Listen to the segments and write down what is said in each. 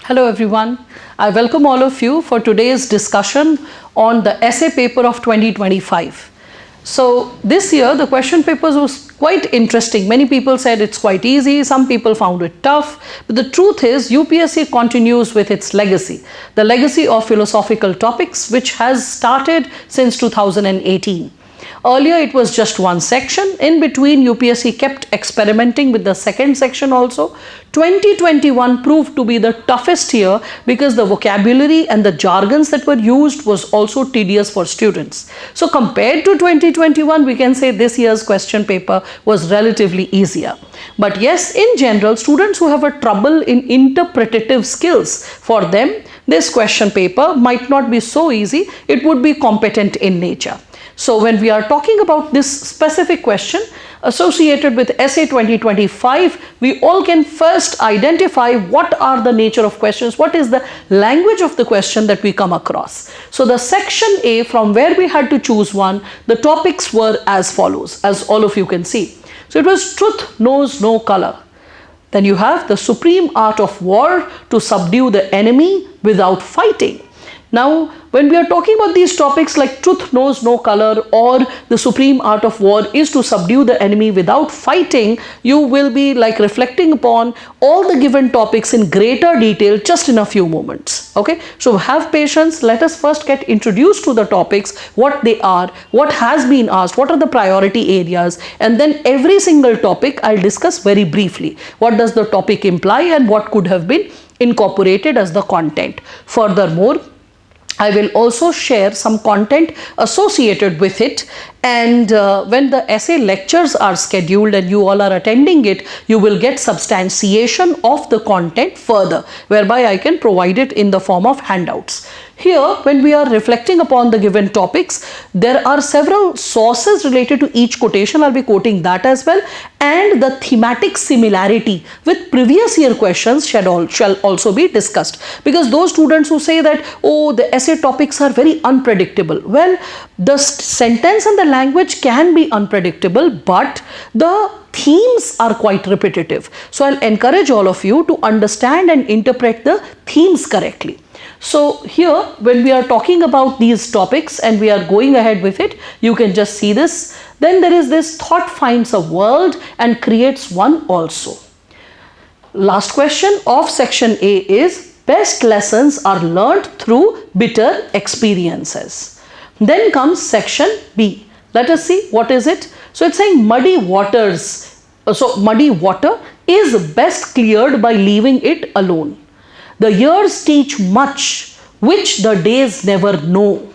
Hello everyone, I welcome all of you for today's discussion on the essay paper of 2025. So this year the question papers was quite interesting. Many people said it's quite easy, some people found it tough, but the truth is UPSC continues with its legacy, the legacy of philosophical topics which has started since 2018. Earlier it was just one section. In between UPSC kept experimenting with the second section also. 2021 proved to be the toughest year because the vocabulary and the jargons that were used was also tedious for students. So compared to 2021, we can say this year's question paper was relatively easier. But yes, in general, students who have a trouble in interpretative skills, for them this question paper might not be so easy, it would be competent in nature. So when we are talking about this specific question associated with essay 2025, we all can first identify what are the nature of questions, what is the language of the question that we come across. So the section A, from where we had to choose one, the topics were as follows, as all of you can see. So it was truth knows no color. Then you have the supreme art of war to subdue the enemy without fighting. Now, when we are talking about these topics like truth knows no color or the supreme art of war is to subdue the enemy without fighting, you will be like reflecting upon all the given topics in greater detail just in a few moments. Okay, so have patience. Let us first get introduced to the topics, what they are, what has been asked, what are the priority areas, and then every single topic I'll discuss very briefly. What does the topic imply and what could have been incorporated as the content. Furthermore, I will also share some content associated with it, and when the essay lectures are scheduled and you all are attending it, you will get substantiation of the content further, whereby I can provide it in the form of handouts. Here, when we are reflecting upon the given topics, there are several sources related to each quotation. I'll be quoting that as well, and the thematic similarity with previous year questions shall also be discussed, because those students who say that, oh, the essay topics are very unpredictable, well, the sentence and the language can be unpredictable, but the themes are quite repetitive. So I'll encourage all of you to understand and interpret the themes correctly. So here, when we are talking about these topics and we are going ahead with it, you can just see this. Then there is this thought finds a world and creates one also. Last question of section A is best lessons are learnt through bitter experiences. Then comes section B. Let us see what is it. So it's saying muddy waters. So muddy water is best cleared by leaving it alone. The years teach much which the days never know.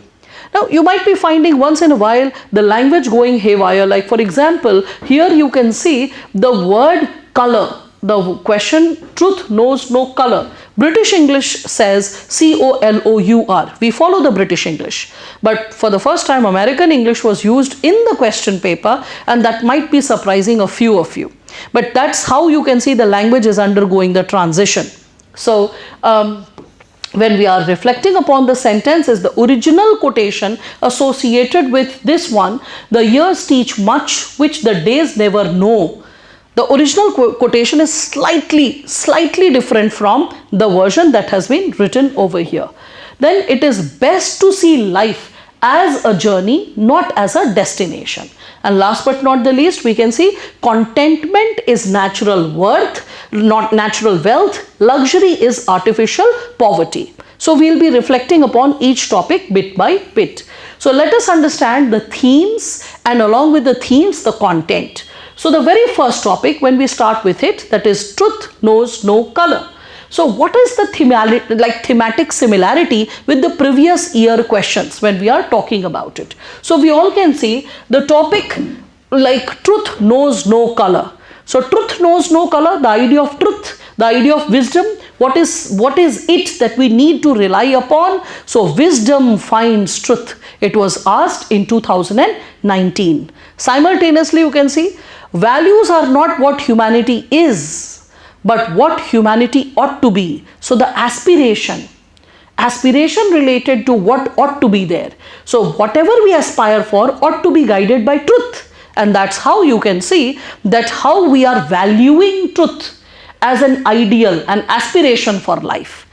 Now you might be finding once in a while the language going haywire, like for example, here you can see the word color. The question truth knows no color. British English says C-O-L-O-U-R. We follow the British English. But for the first time American English was used in the question paper, and that might be surprising a few of you. But that's how you can see the language is undergoing the transition. So when we are reflecting upon the sentence is the original quotation associated with this one, the years teach much which the days never know. The original quotation is slightly different from the version that has been written over here. Then it is best to see life as a journey, not as a destination. And last but not the least, we can see contentment is natural worth, not natural wealth. Luxury is artificial poverty. So we'll be reflecting upon each topic bit by bit. So let us understand the themes, and along with the themes, the content. So the very first topic, when we start with it, that is truth knows no color. So what is the thematic similarity with the previous year questions when we are talking about it? So we all can see the topic like truth knows no color. So truth knows no color, the idea of truth, the idea of wisdom, what is it that we need to rely upon? So wisdom finds truth. It was asked in 2019. Simultaneously, you can see values are not what humanity is, but what humanity ought to be. So the aspiration related to what ought to be there. So whatever we aspire for ought to be guided by truth. And that's how you can see that how we are valuing truth as an ideal, an aspiration for life.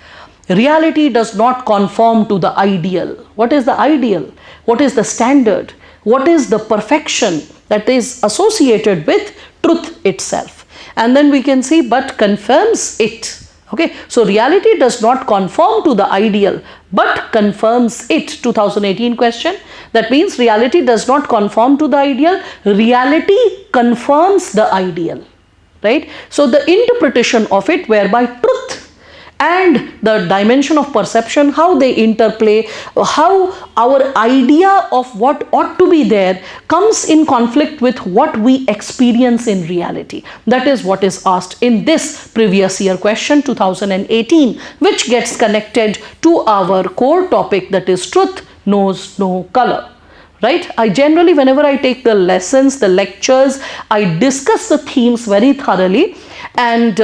Reality does not conform to the ideal. What is the ideal? What is the standard? What is the perfection that is associated with truth itself? And then we can see, but confirms it. Okay, so reality does not conform to the ideal, but confirms it. 2018 question. That means reality does not conform to the ideal. Reality confirms the ideal. Right? So the interpretation of it, whereby truth and the dimension of perception, how they interplay, how our idea of what ought to be there comes in conflict with what we experience in reality. That is what is asked in this previous year question 2018, which gets connected to our core topic, that is truth knows no color. Right? I generally, whenever I take the lessons, the lectures, I discuss the themes very thoroughly, and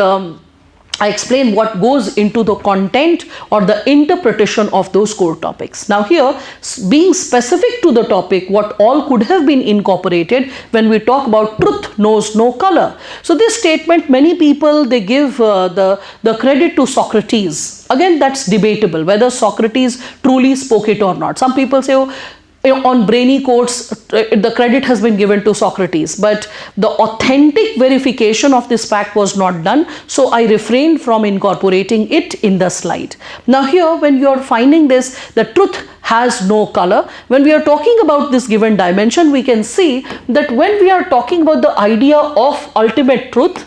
I explain what goes into the content or the interpretation of those core topics. Now here, being specific to the topic, what all could have been incorporated when we talk about truth knows no color. So this statement, many people, they give the credit to Socrates. Again, that's debatable whether Socrates truly spoke it or not. Some people say, oh, on brainy quotes, the credit has been given to Socrates, but the authentic verification of this fact was not done, so I refrained from incorporating it in the slide. Now here, when you are finding this, the truth has no color, when we are talking about this given dimension, we can see that when we are talking about the idea of ultimate truth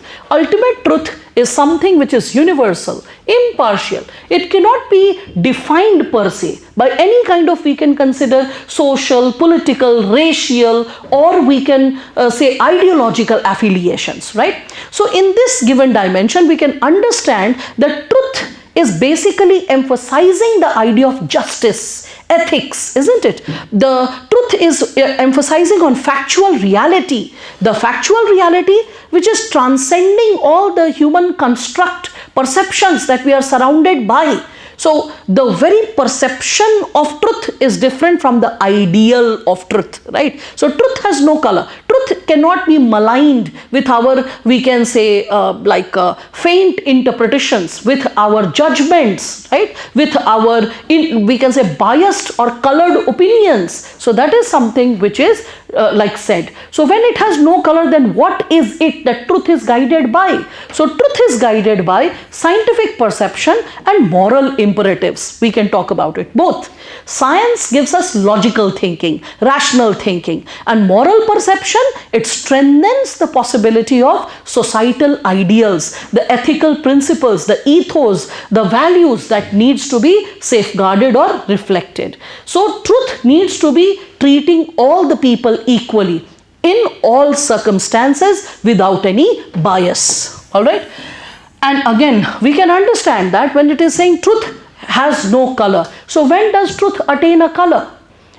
is something which is universal, impartial. It cannot be defined per se by any kind of, we can consider, social, political, racial, or we can say ideological affiliations, right? So in this given dimension, we can understand that truth is basically emphasizing the idea of justice, ethics, isn't it? The truth is emphasizing on factual reality, the factual reality which is transcending all the human construct perceptions that we are surrounded by. So the very perception of truth is different from the ideal of truth, right? So truth has no color. Truth cannot be maligned with our, we can say, faint interpretations, with our judgments, right? With our, we can say, biased or colored opinions. So that is something which is said. So when it has no color, then what is it that truth is guided by? So truth is guided by scientific perception and moral imperatives. We can talk about it both. Science gives us logical thinking, rational thinking, and moral perception, it strengthens the possibility of societal ideals, the ethical principles, the ethos, the values that needs to be safeguarded or reflected. So truth needs to be treating all the people equally in all circumstances without any bias. All right. And again, we can understand that when it is saying truth has no color. So when does truth attain a color?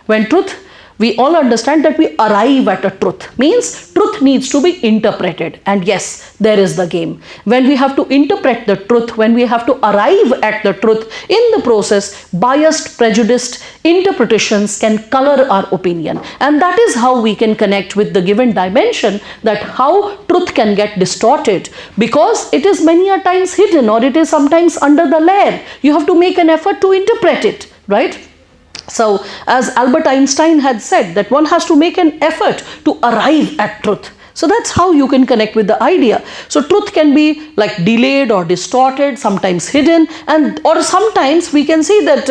When truth, we all understand that we arrive at a truth, means truth needs to be interpreted. And yes, there is the game. When we have to interpret the truth, when we have to arrive at the truth, in the process, biased, prejudiced interpretations can color our opinion. And that is how we can connect with the given dimension, that how truth can get distorted, because it is many a times hidden, or it is sometimes under the layer. You have to make an effort to interpret it, right? So as Albert Einstein had said, that one has to make an effort to arrive at truth. So that's how you can connect with the idea. So truth can be like delayed or distorted, sometimes hidden, and or sometimes we can see that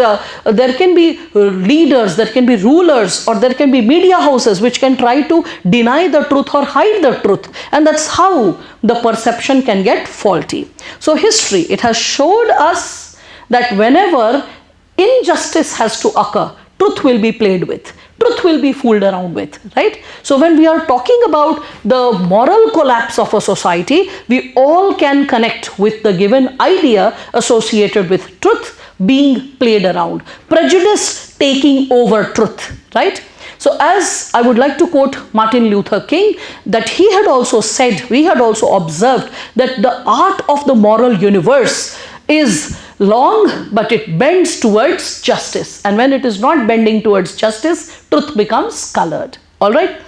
there can be leaders, there can be rulers, or there can be media houses which can try to deny the truth or hide the truth, and that's how the perception can get faulty. So history, it has showed us that whenever injustice has to occur, truth will be played with, truth will be fooled around with, right? So when we are talking about the moral collapse of a society, we all can connect with the given idea associated with truth being played around, prejudice taking over truth, right? So as I would like to quote Martin Luther King, that he had also said, we had also observed that the art of the moral universe is long, but it bends towards justice. And when it is not bending towards justice, truth becomes colored. Alright.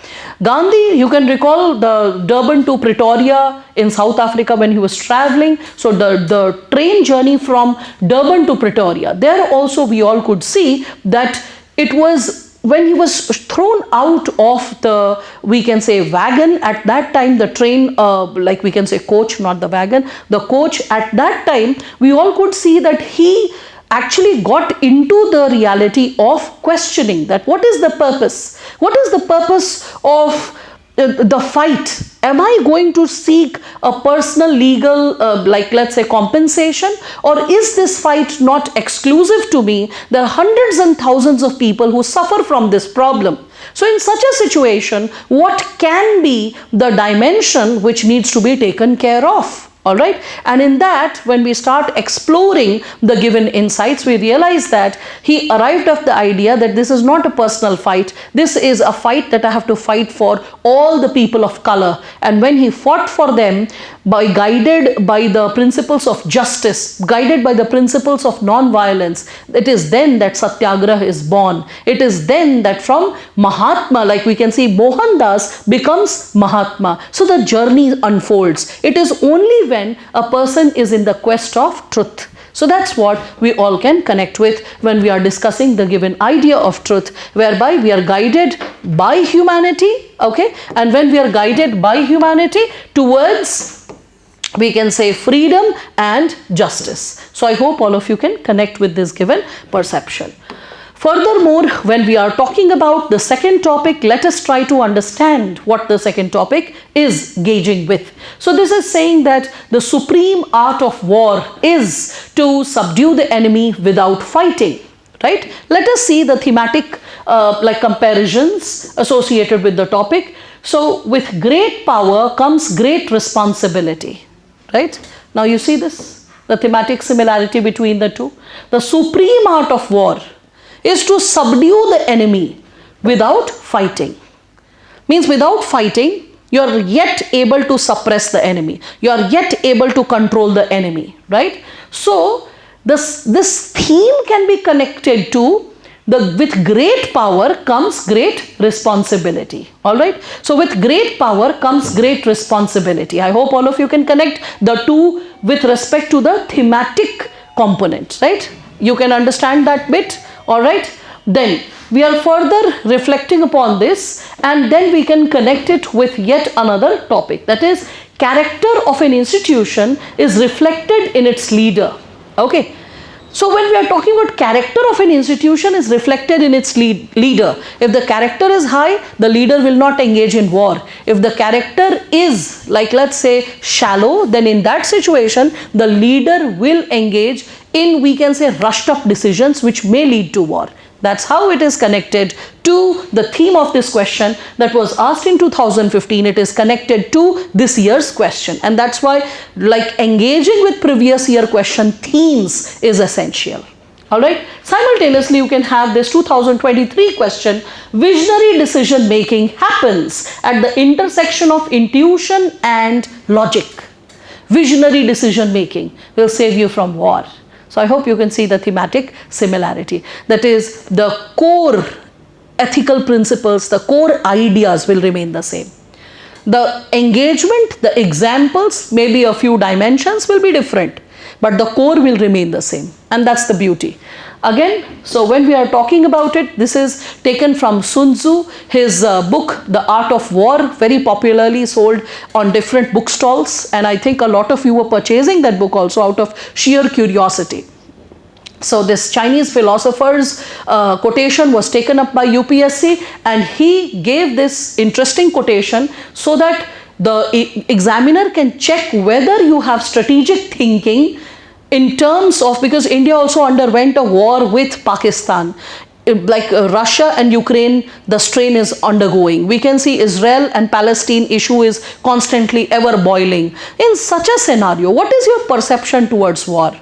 Gandhi, you can recall the Durban to Pretoria in South Africa when he was traveling. So the train journey from Durban to Pretoria, there also we all could see that it was when he was thrown out of the, we can say, wagon. At that time the train, like we can say coach, not the wagon, the coach, at that time we all could see that he actually got into the reality of questioning that what is the purpose? What is the purpose of the fight? Am I going to seek a personal legal, like let's say compensation, or is this fight not exclusive to me? There are hundreds and thousands of people who suffer from this problem. So in such a situation, what can be the dimension which needs to be taken care of? All right. And in that, when we start exploring the given insights, we realize that he arrived at the idea that this is not a personal fight. This is a fight that I have to fight for all the people of color. And when he fought for them, guided by the principles of justice, guided by the principles of non-violence, it is then that Satyagraha is born. It is then that from Mahatma, like we can see, Mohandas becomes Mahatma. So the journey unfolds. It is only when a person is in the quest of truth. So that's what we all can connect with when we are discussing the given idea of truth, whereby we are guided by humanity, okay? And when we are guided by humanity towards, we can say, freedom and justice. So I hope all of you can connect with this given perception. Furthermore, when we are talking about the second topic, let us try to understand what the second topic is gauging with. So this is saying that the supreme art of war is to subdue the enemy without fighting, right? Let us see the thematic like comparisons associated with the topic. So with great power comes great responsibility, right? Now you see this, the thematic similarity between the two. The supreme art of war is to subdue the enemy without fighting. Means without fighting, you are yet able to suppress the enemy. You are yet able to control the enemy, right? So this theme can be connected to with great power comes great responsibility. All right. So with great power comes great responsibility. I hope all of you can connect the two with respect to the thematic component, right? You can understand that bit. All right. Then we are further reflecting upon this, and then we can connect it with yet another topic, that is, character of an institution is reflected in its leader. Okay. So when we are talking about character of an institution is reflected in its leader. If the character is high, the leader will not engage in war. If the character is, like let's say, shallow, then in that situation the leader will engage in, we can say, rushed up decisions which may lead to war. That's how it is connected to the theme of this question that was asked in 2015. It is connected to this year's question, and that's why, like, engaging with previous year question themes is essential. All right. Simultaneously, you can have this 2023 question. Visionary decision making happens at the intersection of intuition and logic. Visionary decision making will save you from war. So I hope you can see the thematic similarity. That is, the core ethical principles, the core ideas will remain the same. The engagement, the examples, maybe a few dimensions will be different, but the core will remain the same. And that's the beauty. Again, so when we are talking about it, this is taken from Sun Tzu, his book, The Art of War, very popularly sold on different bookstalls. And I think a lot of you were purchasing that book also out of sheer curiosity. So this Chinese philosopher's quotation was taken up by UPSC, and he gave this interesting quotation so that the examiner can check whether you have strategic thinking in terms of, because India also underwent a war with Pakistan. Like Russia and Ukraine, the strain is undergoing. We can see Israel and Palestine issue is constantly ever boiling. In such a scenario, what is your perception towards war?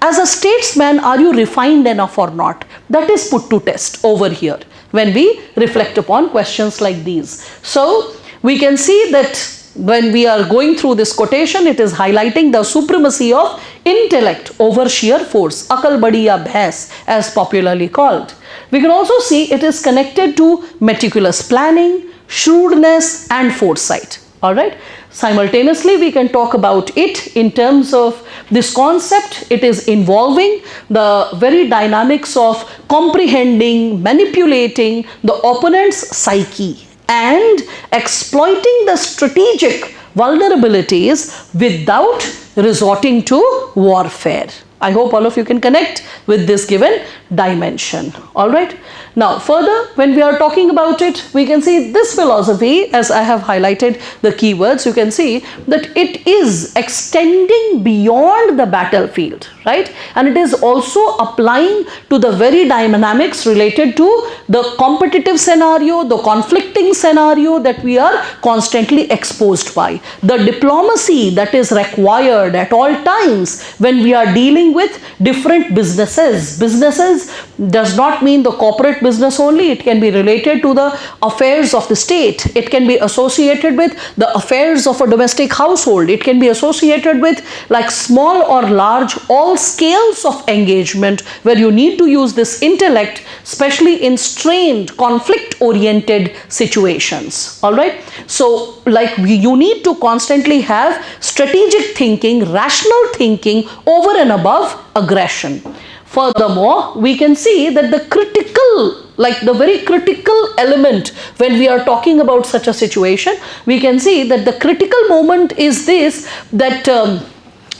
As a statesman, are you refined enough or not? That is put to test over here when we reflect upon questions like these. So we can see that when we are going through this quotation, it is highlighting the supremacy of intellect over sheer force, akal badi ya bhais, as popularly called. We can also see it is connected to meticulous planning, shrewdness and foresight. Alright. Simultaneously, we can talk about it in terms of this concept. It is involving the very dynamics of comprehending, manipulating the opponent's psyche and exploiting the strategic vulnerabilities without resorting to warfare. I hope all of you can connect with this given dimension. All right. Now, further, when we are talking about it, we can see this philosophy, as I have highlighted the keywords, you can see that it is extending beyond the battlefield, right? And it is also applying to the very dynamics related to the competitive scenario, the conflicting scenario that we are constantly exposed by. The diplomacy that is required at all times when we are dealing with different businesses. Businesses does not mean the corporate business only. It can be related to the affairs of the state. It can be associated with the affairs of a domestic household. It can be associated with like small or large, all scales of engagement where you need to use this intellect, especially in strained, conflict-oriented situations. All right. So, like you need to constantly have strategic thinking, rational thinking over and above aggression. Furthermore, we can see that the critical, like the very critical element when we are talking about such a situation, we can see that the critical moment is this, that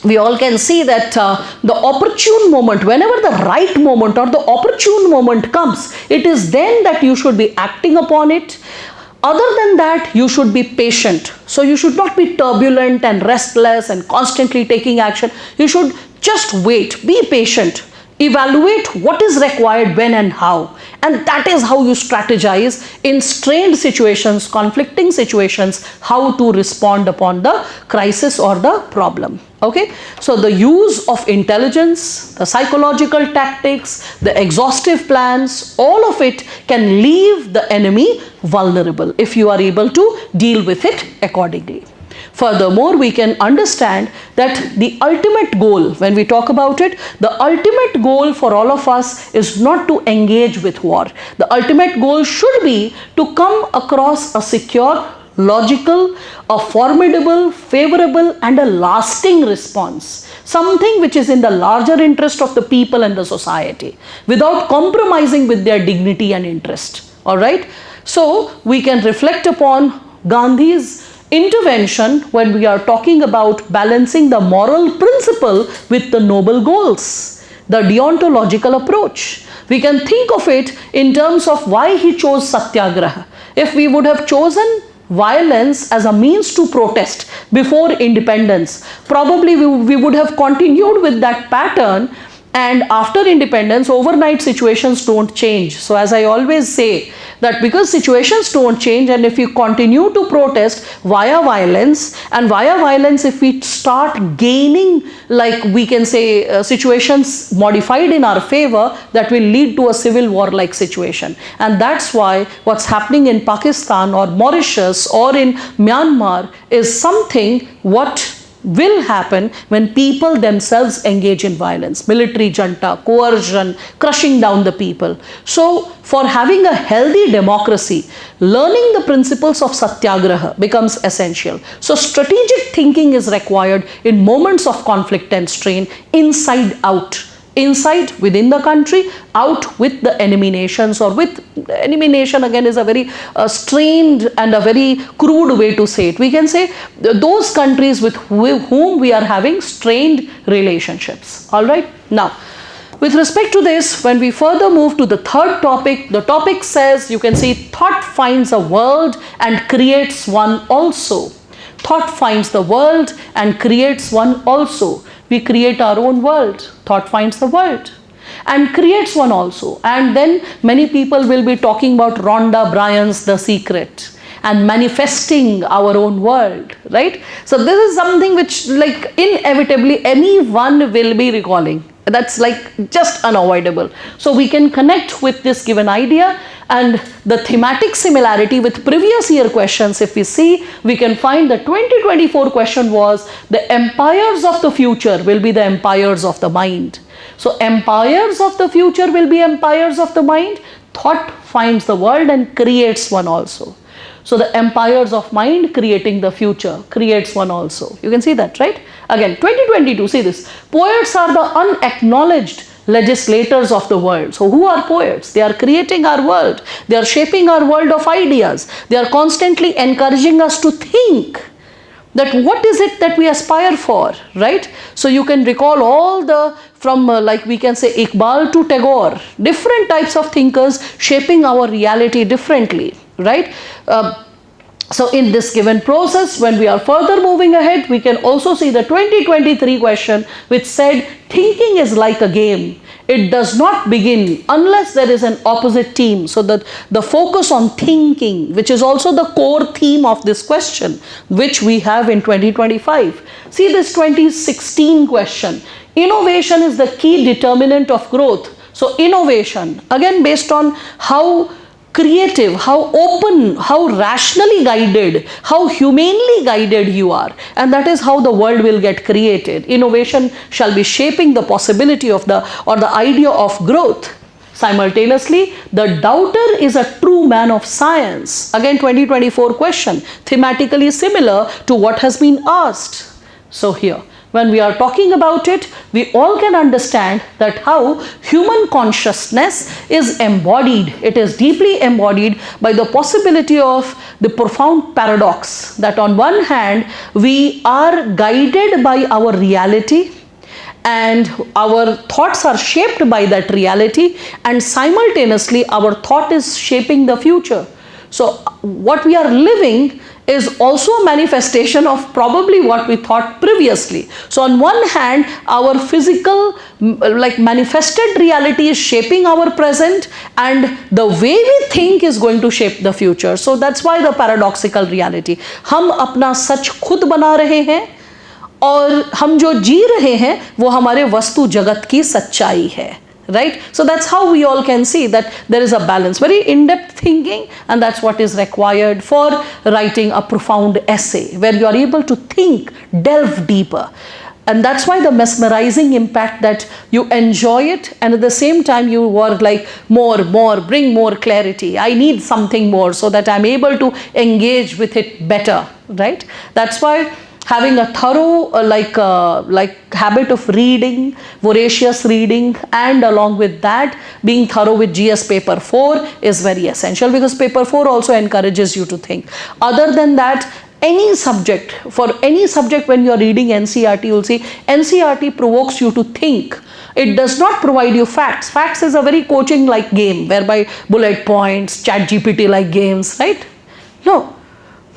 we all can see that the opportune moment, whenever the right moment or the opportune moment comes, it is then that you should be acting upon it. Other than that, you should be patient. So you should not be turbulent and restless and constantly taking action. You should just wait, be patient, evaluate what is required when and how. And that is how you strategize in strained situations, conflicting situations, how to respond upon the crisis or the problem. Okay, so the use of intelligence, the psychological tactics, the exhaustive plans, all of it can leave the enemy vulnerable if you are able to deal with it accordingly. Furthermore, we can understand that the ultimate goal, when we talk about it, the ultimate goal for all of us is not to engage with war. The ultimate goal should be to come across a secure, logical, a formidable, favorable and a lasting response. Something which is in the larger interest of the people and the society without compromising with their dignity and interest. Alright. So, we can reflect upon Gandhi's intervention when we are talking about balancing the moral principle with the noble goals, the deontological approach. We can think of it in terms of why he chose satyagraha. If we would have chosen violence as a means to protest before independence, probably we would have continued with that pattern, and after independence, overnight situations don't change. So as I always say, that because situations don't change, and if you continue to protest via violence, and via violence if we start gaining, like we can say, situations modified in our favor, that will lead to a civil war like situation. And that's why what's happening in Pakistan or Mauritius or in Myanmar is something what will happen when people themselves engage in violence, military junta, coercion, crushing down the people. So for having a healthy democracy, learning the principles of satyagraha becomes essential. So strategic thinking is required in moments of conflict and strain, inside out. Inside within the country, out with the enemy nations, or with enemy nation again is a very strained and a very crude way to say it. We can say those countries with whom we are having strained relationships. All right. Now, with respect to this, when we further move to the third topic, the topic says, you can see, thought finds a world and creates one also. Thought finds the world and creates one also. We create our own world. Thought finds the world and creates one also. And then many people will be talking about Rhonda Byrne's The Secret and manifesting our own world, right? So this is something which, like, inevitably anyone will be recalling. That's like just unavoidable. So we can connect with this given idea And the thematic similarity with previous year questions, if we see, we can find the 2024 question was the empires of the future will be the empires of the mind. So empires of the future will be empires of the mind. Thought finds the world and creates one also. So the empires of mind creating the future creates one also. You can see that, right? Again, 2022, see this. Poets are the unacknowledged legislators of the world. So who are poets? They are creating our world. They are shaping our world of ideas. They are constantly encouraging us to think that what is it that we aspire for, right? So you can recall all the, from like we can say Iqbal to Tagore, different types of thinkers shaping our reality differently, right? So in this given process, when we are further moving ahead, we can also see the 2023 question which said, thinking is like a game. It does not begin unless there is an opposite team. So that the focus on thinking, which is also the core theme of this question, which we have in 2025. See this 2016 question. Innovation is the key determinant of growth. So innovation, again based on how creative, how open, how rationally guided, how humanely guided you are. And that is how the world will get created. Innovation shall be shaping the possibility of the idea of growth. Simultaneously, the doubter is a true man of science. Again, 2024 question, thematically similar to what has been asked. So here, when we are talking about it, we all can understand that how human consciousness is embodied. It is deeply embodied by the possibility of the profound paradox that on one hand, we are guided by our reality and our thoughts are shaped by that reality, and simultaneously our thought is shaping the future. So what we are living is also a manifestation of probably what we thought previously. So on one hand, our physical like manifested reality is shaping our present, and the way we think is going to shape the future. So that's why the paradoxical reality. हम अपना सच खुद बना रहे हैं और हम जो जी रहे हैं वो हमारे वस्तु जगत की सच्चाई है. Right? So that's how we all can see that there is a balance, very in-depth thinking, and that's what is required for writing a profound essay where you are able to think, delve deeper. And that's why the mesmerizing impact that you enjoy it, and at the same time you work like more, bring more clarity. I need something more so that I'm able to engage with it better, right? That's why having a thorough like habit of reading, voracious reading, and along with that being thorough with GS paper 4 is very essential, because paper 4 also encourages you to think. Other than that, for any subject when you are reading NCERT, you will see NCERT provokes you to think. It does not provide you facts. Facts is a very coaching like game whereby bullet points, chat GPT like games, right? No.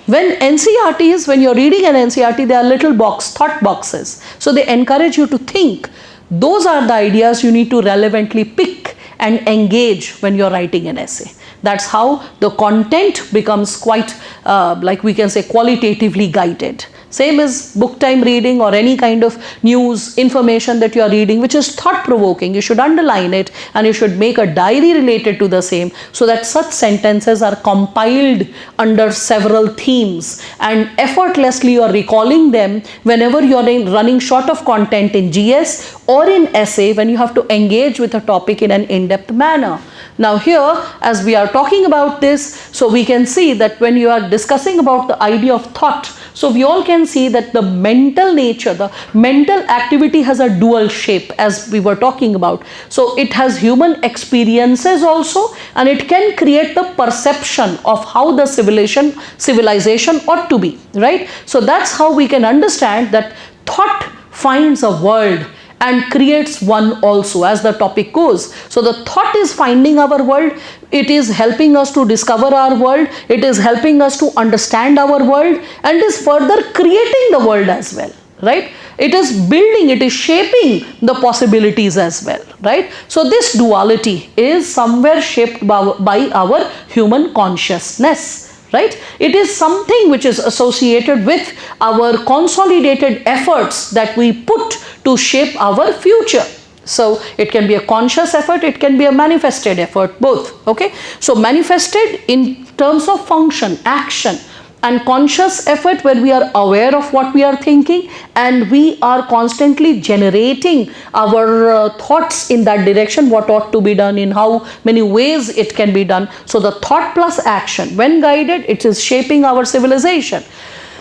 When you're reading an NCERT, there are little thought boxes. So they encourage you to think. Those are the ideas you need to relevantly pick and engage when you're writing an essay. That's how the content becomes quite, like we can say, qualitatively guided. Same as book time reading or any kind of news information that you are reading which is thought provoking. You should underline it and you should make a diary related to the same, so that such sentences are compiled under several themes, and effortlessly you are recalling them whenever you are running short of content in GS or in essay, when you have to engage with a topic in an in-depth manner. Now here, as we are talking about this, so we can see that when you are discussing about the idea of thought, so we all can see that the mental nature, the mental activity has a dual shape, as we were talking about. So it has human experiences also, and it can create the perception of how the civilization ought to be, right? So that's how we can understand that thought finds a world and creates one also, as the topic goes. So the thought is finding our world, it is helping us to discover our world, it is helping us to understand our world, and is further creating the world as well, right? It is building, it is shaping the possibilities as well, right? So this duality is somewhere shaped by our human consciousness. Right? It is something which is associated with our consolidated efforts that we put to shape our future. So it can be a conscious effort, it can be a manifested effort, both. Okay, so manifested in terms of function, action, and conscious effort where we are aware of what we are thinking and we are constantly generating our thoughts in that direction, what ought to be done, in how many ways it can be done. So the thought plus action, when guided, it is shaping our civilization.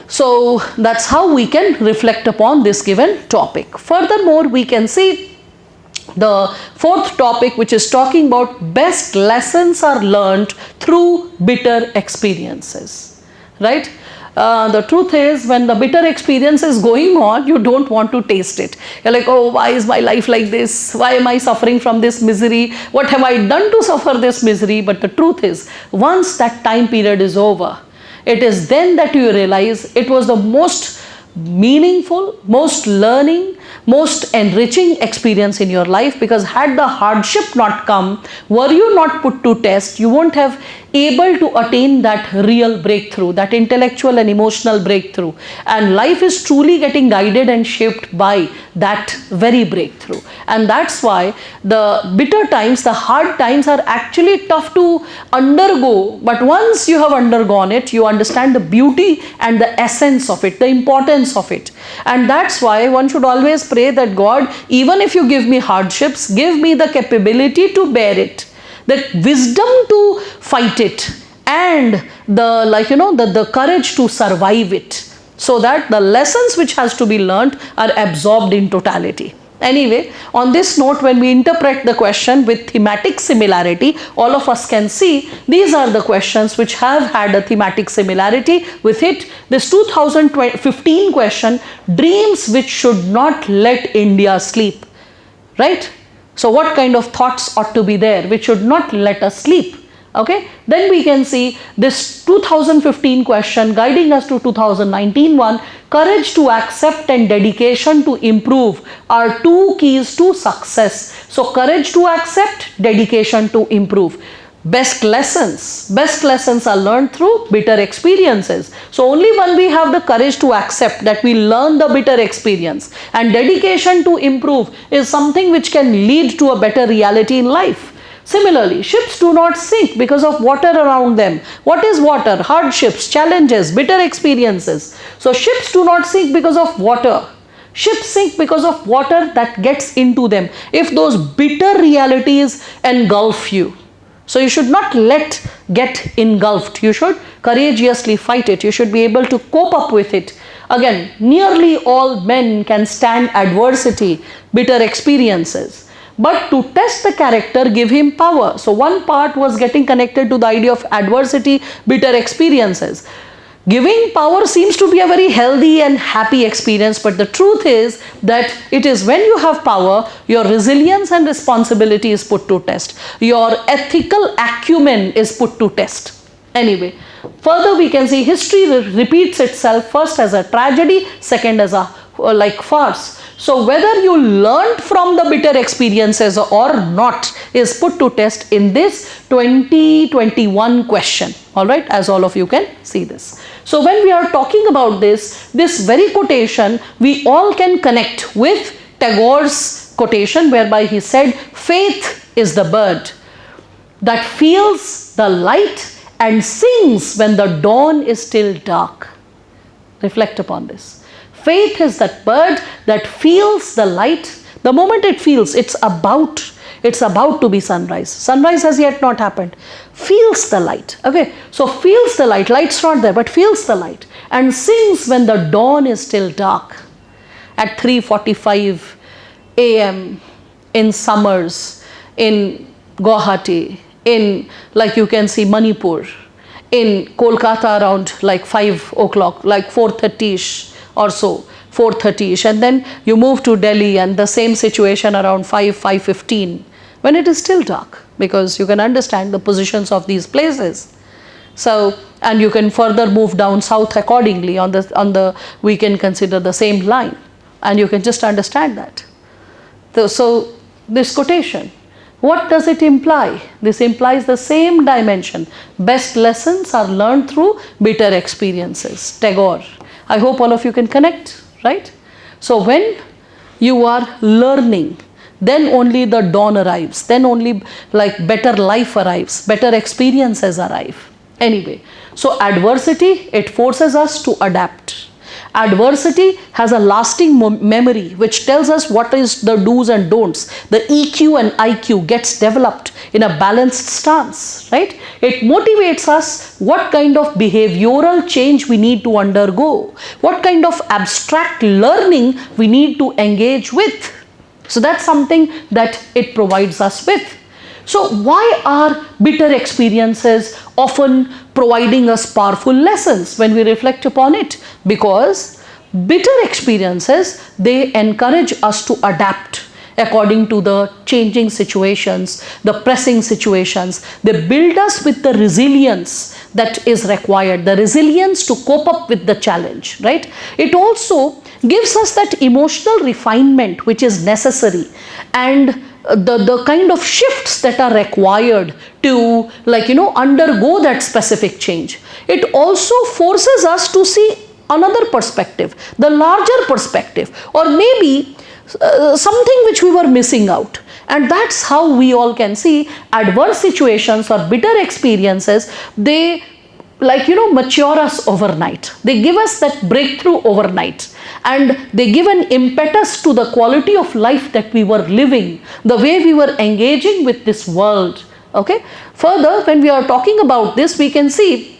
So that's how we can reflect upon this given topic. Furthermore, we can see the fourth topic, which is talking about best lessons are learned through bitter experiences. Right? The truth is, when the bitter experience is going on, you don't want to taste it. You're like, oh, why is my life like this? Why am I suffering from this misery? What have I done to suffer this misery? But the truth is, once that time period is over, it is then that you realize it was the most meaningful, most learning, most enriching experience in your life, because had the hardship not come, were you not put to test, you won't have able to attain that real breakthrough, that intellectual and emotional breakthrough. And life is truly getting guided and shaped by that very breakthrough. And that's why the bitter times, the hard times are actually tough to undergo. But once you have undergone it, you understand the beauty and the essence of it, the importance of it. And that's why one should always pray that God, even if you give me hardships, give me the capability to bear it, the wisdom to fight it, and the courage to survive it, so that the lessons which has to be learnt are absorbed in totality. Anyway, on this note, when we interpret the question with thematic similarity, all of us can see these are the questions which have had a thematic similarity with it. This 2015 question, dreams which should not let India sleep, right? So what kind of thoughts ought to be there which should not let us sleep? Okay, then we can see this 2015 question guiding us to 2019 one, courage to accept and dedication to improve are two keys to success. So courage to accept, dedication to improve. Best lessons are learned through bitter experiences. So only when we have the courage to accept that we learn the bitter experience, and dedication to improve is something which can lead to a better reality in life. Similarly, ships do not sink because of water around them. What is water? Hardships, challenges, bitter experiences. So ships do not sink because of water. Ships sink because of water that gets into them, if those bitter realities engulf you. So you should not get engulfed. You should courageously fight it. You should be able to cope up with it. Again, nearly all men can stand adversity, bitter experiences. But to test the character, give him power. So one part was getting connected to the idea of adversity, bitter experiences. Giving power seems to be a very healthy and happy experience, but the truth is that it is when you have power, your resilience and responsibility is put to test. Your ethical acumen is put to test. Anyway, further we can see history repeats itself, first as a tragedy, second as a farce. So whether you learned from the bitter experiences or not is put to test in this 2021 question. Alright, as all of you can see this. So when we are talking about this very quotation, we all can connect with Tagore's quotation, whereby he said, faith is the bird that feels the light and sings when the dawn is still dark. Reflect upon this. Faith is that bird that feels the light. The moment it feels, it's about to be sunrise. Sunrise has yet not happened. Feels the light. Okay, so feels the light. Light's not there, but feels the light. And sings when the dawn is still dark. At 3:45 a.m. in summers, in Guwahati, in, like you can see, Manipur, in Kolkata around like 5 o'clock, like 4:30ish or so, 4:30ish, and then you move to Delhi and the same situation around 5:15, when it is still dark, because you can understand the positions of these places. So, and you can further move down south accordingly on the we can consider the same line, and you can just understand that. So this quotation, what does it imply? This implies the same dimension. Best lessons are learned through bitter experiences. Tagore. I hope all of you can connect, right? So when you are learning, then only the dawn arrives, then only like better life arrives, better experiences arrive. Anyway, so adversity, it forces us to adapt. Adversity has a lasting memory which tells us what is the do's and don'ts. The EQ and IQ gets developed in a balanced stance, right? It motivates us what kind of behavioral change we need to undergo, what kind of abstract learning we need to engage with. So that's something that it provides us with. So why are bitter experiences often providing us powerful lessons when we reflect upon it? Because bitter experiences, they encourage us to adapt according to the changing situations, the pressing situations. They build us with the resilience that is required, the resilience to cope up with the challenge, right? It also gives us that emotional refinement which is necessary, and the kind of shifts that are required to undergo that specific change. It also forces us to see another perspective, the larger perspective, or maybe something which we were missing out. And that's how we all can see adverse situations or bitter experiences. They mature us overnight. They give us that breakthrough overnight, and they give an impetus to the quality of life that we were living, the way we were engaging with this world. Okay. Further, when we are talking about this, we can see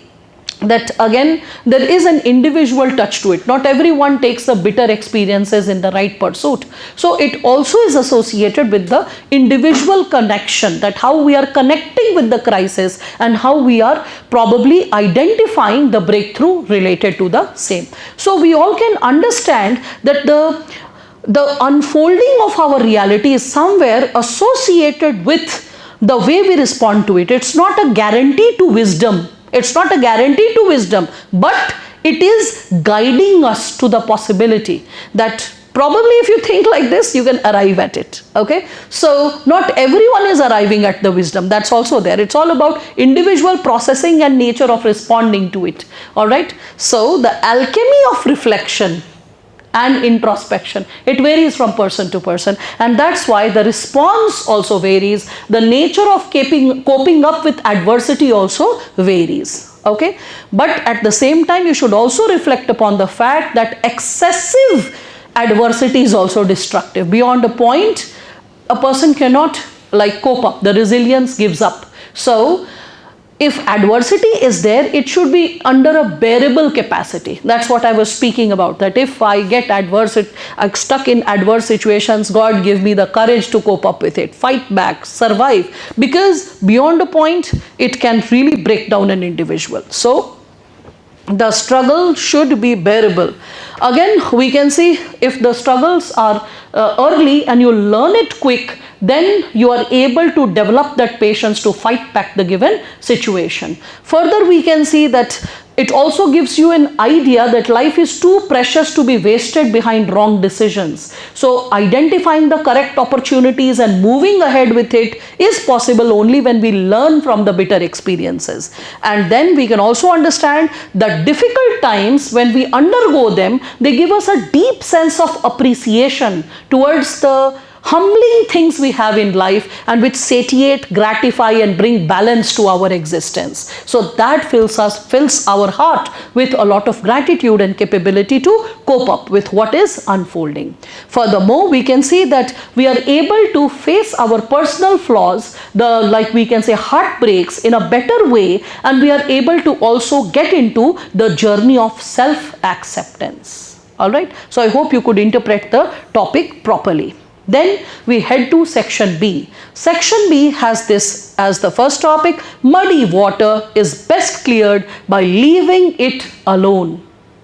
that again there is an individual touch to it. Not everyone takes the bitter experiences in the right pursuit. So it also is associated with the individual connection, that how we are connecting with the crisis and how we are probably identifying the breakthrough related to the same. So we all can understand that the unfolding of our reality is somewhere associated with the way we respond to it. It's not a guarantee to wisdom. It's not a guarantee to wisdom, but it is guiding us to the possibility that probably if you think like this, you can arrive at it. Okay. So not everyone is arriving at the wisdom. That's also there. It's all about individual processing and nature of responding to it. All right. So the alchemy of reflection and introspection, it varies from person to person, and that's why the response also varies. The nature of coping up with adversity also varies. Okay. But at the same time, you should also reflect upon the fact that excessive adversity is also destructive. Beyond a point, a person cannot cope up. The resilience gives up. So if adversity is there, it should be under a bearable capacity. That's what I was speaking about, that if I get I'm stuck in adverse situations, God give me the courage to cope up with it, fight back, survive, because beyond a point, it can really break down an individual. So the struggle should be bearable. Again, we can see if the struggles are early and you learn it quick, then you are able to develop that patience to fight back the given situation. Further, we can see that it also gives you an idea that life is too precious to be wasted behind wrong decisions. So identifying the correct opportunities and moving ahead with it is possible only when we learn from the bitter experiences. And then we can also understand that difficult times, when we undergo them, they give us a deep sense of appreciation towards the humbling things we have in life, and which satiate, gratify, and bring balance to our existence. So that fills our heart with a lot of gratitude and capability to cope up with what is unfolding. Furthermore, we can see that we are able to face our personal flaws, we can say heartbreaks, in a better way, and we are able to also get into the journey of self-acceptance. All right. So I hope you could interpret the topic properly. Then we head to section B. Section B has this as the first topic: muddy water is best cleared by leaving it alone.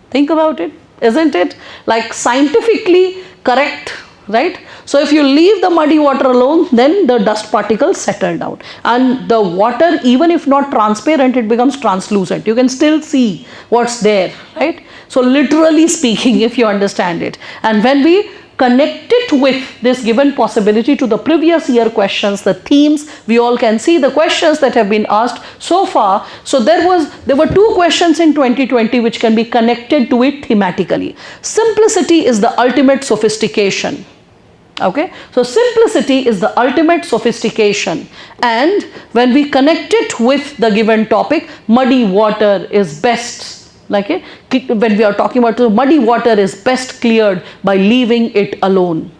Think about it, isn't it? Like scientifically correct, right? So if you leave the muddy water alone, then the dust particles settle down, and the water, even if not transparent, it becomes translucent. You can still see what's there, right? So literally speaking, if you understand it. And when we connect it with this given possibility to the previous year questions, the themes, we all can see the questions that have been asked so far. So there were two questions in 2020 which can be connected to it thematically. Simplicity is the ultimate sophistication. Okay, so simplicity is the ultimate sophistication, and when we connect it with the given topic, muddy water is best, like when we are talking about muddy water is best cleared by leaving it alone.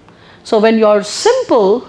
So when you are simple,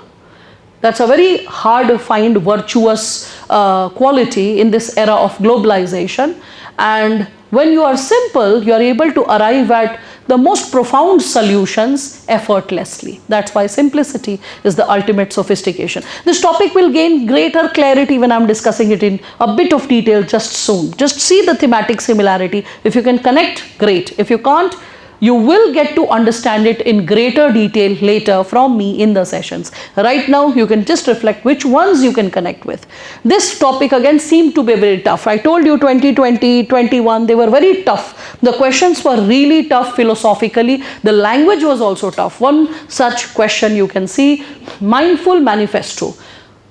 that's a very hard to find virtuous quality in this era of globalization, and when you are simple, you are able to arrive at the most profound solutions effortlessly. That's why simplicity is the ultimate sophistication. This topic will gain greater clarity when I'm discussing it in a bit of detail just soon. Just see the thematic similarity. If you can connect, great. If you can't, you will get to understand it in greater detail later from me in the sessions. Right now, you can just reflect which ones you can connect with. This topic again seemed to be very tough. I told you 2020, 21, they were very tough. The questions were really tough philosophically. The language was also tough. One such question you can see, mindful manifesto.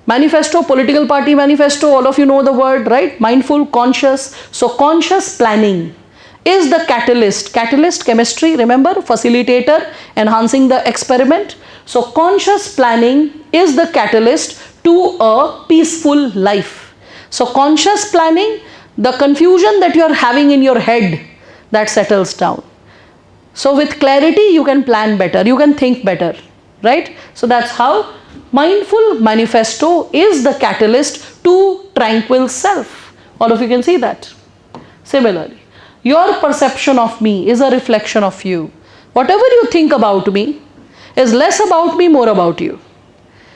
Manifesto, political party manifesto, all of you know the word, right? Mindful, conscious. So conscious planning is the catalyst chemistry, remember, facilitator, enhancing the experiment. So conscious planning is the catalyst to a peaceful life. So conscious planning, the confusion that you are having in your head, that settles down. So with clarity you can plan better, you can think better, right? So that's how mindful manifesto is the catalyst to tranquil self. All of you can see that. Similarly, your perception of me is a reflection of you. Whatever you think about me is less about me, more about you.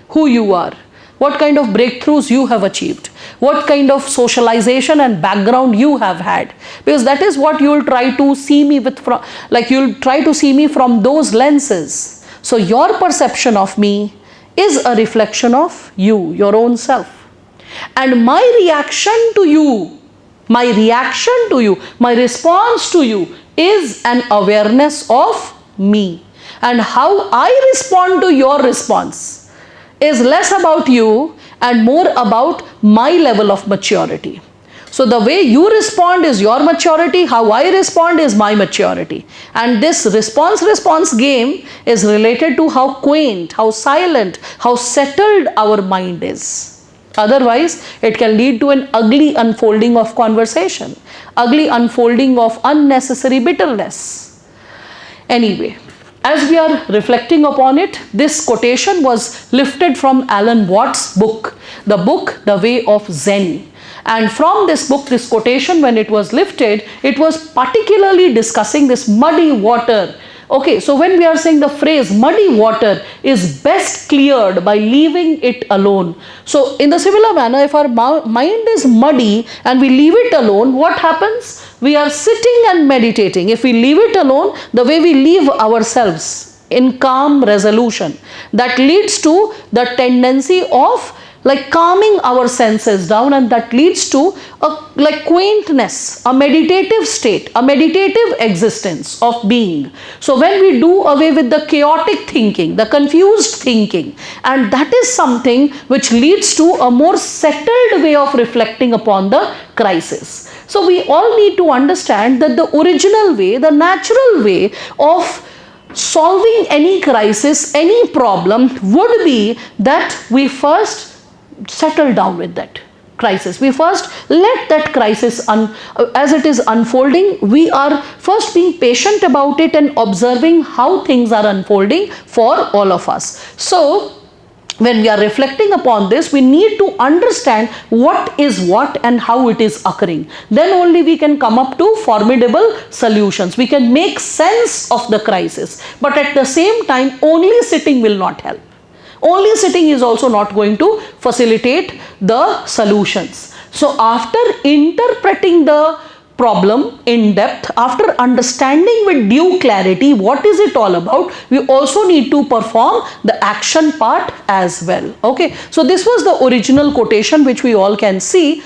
Who you are, what kind of breakthroughs you have achieved, what kind of socialization and background you have had. Because that is what you will try to see me with, like you will try to see me from those lenses. So your perception of me is a reflection of you, your own self. And my reaction to you, my response to you is an awareness of me. And how I respond to your response is less about you and more about my level of maturity. So the way you respond is your maturity, how I respond is my maturity. And this response game is related to how quaint, how silent, how settled our mind is. Otherwise, it can lead to an ugly unfolding of conversation, ugly unfolding of unnecessary bitterness. Anyway, as we are reflecting upon it, this quotation was lifted from Alan Watts' book, The Way of Zen. And from this book, this quotation, when it was lifted, it was particularly discussing this muddy water. Okay, so when we are saying the phrase muddy water is best cleared by leaving it alone. So in the similar manner, if our mind is muddy and we leave it alone, what happens? We are sitting and meditating. If we leave it alone, the way we leave ourselves in calm resolution, that leads to the tendency of like calming our senses down, and that leads to a like quaintness, a meditative state, a meditative existence of being. So when we do away with the chaotic thinking, the confused thinking, and that is something which leads to a more settled way of reflecting upon the crisis. So we all need to understand that the original way, the natural way of solving any crisis, any problem would be that we first settle down with that crisis. We first let that crisis, as it is unfolding, we are first being patient about it and observing how things are unfolding for all of us. So when we are reflecting upon this, we need to understand what is what and how it is occurring. Then only we can come up to formidable solutions. We can make sense of the crisis. But at the same time, only sitting will not help. Only sitting is also not going to facilitate the solutions. So after interpreting the problem in depth, after understanding with due clarity what is it all about, we also need to perform the action part as well. Okay, so this was the original quotation which we all can see.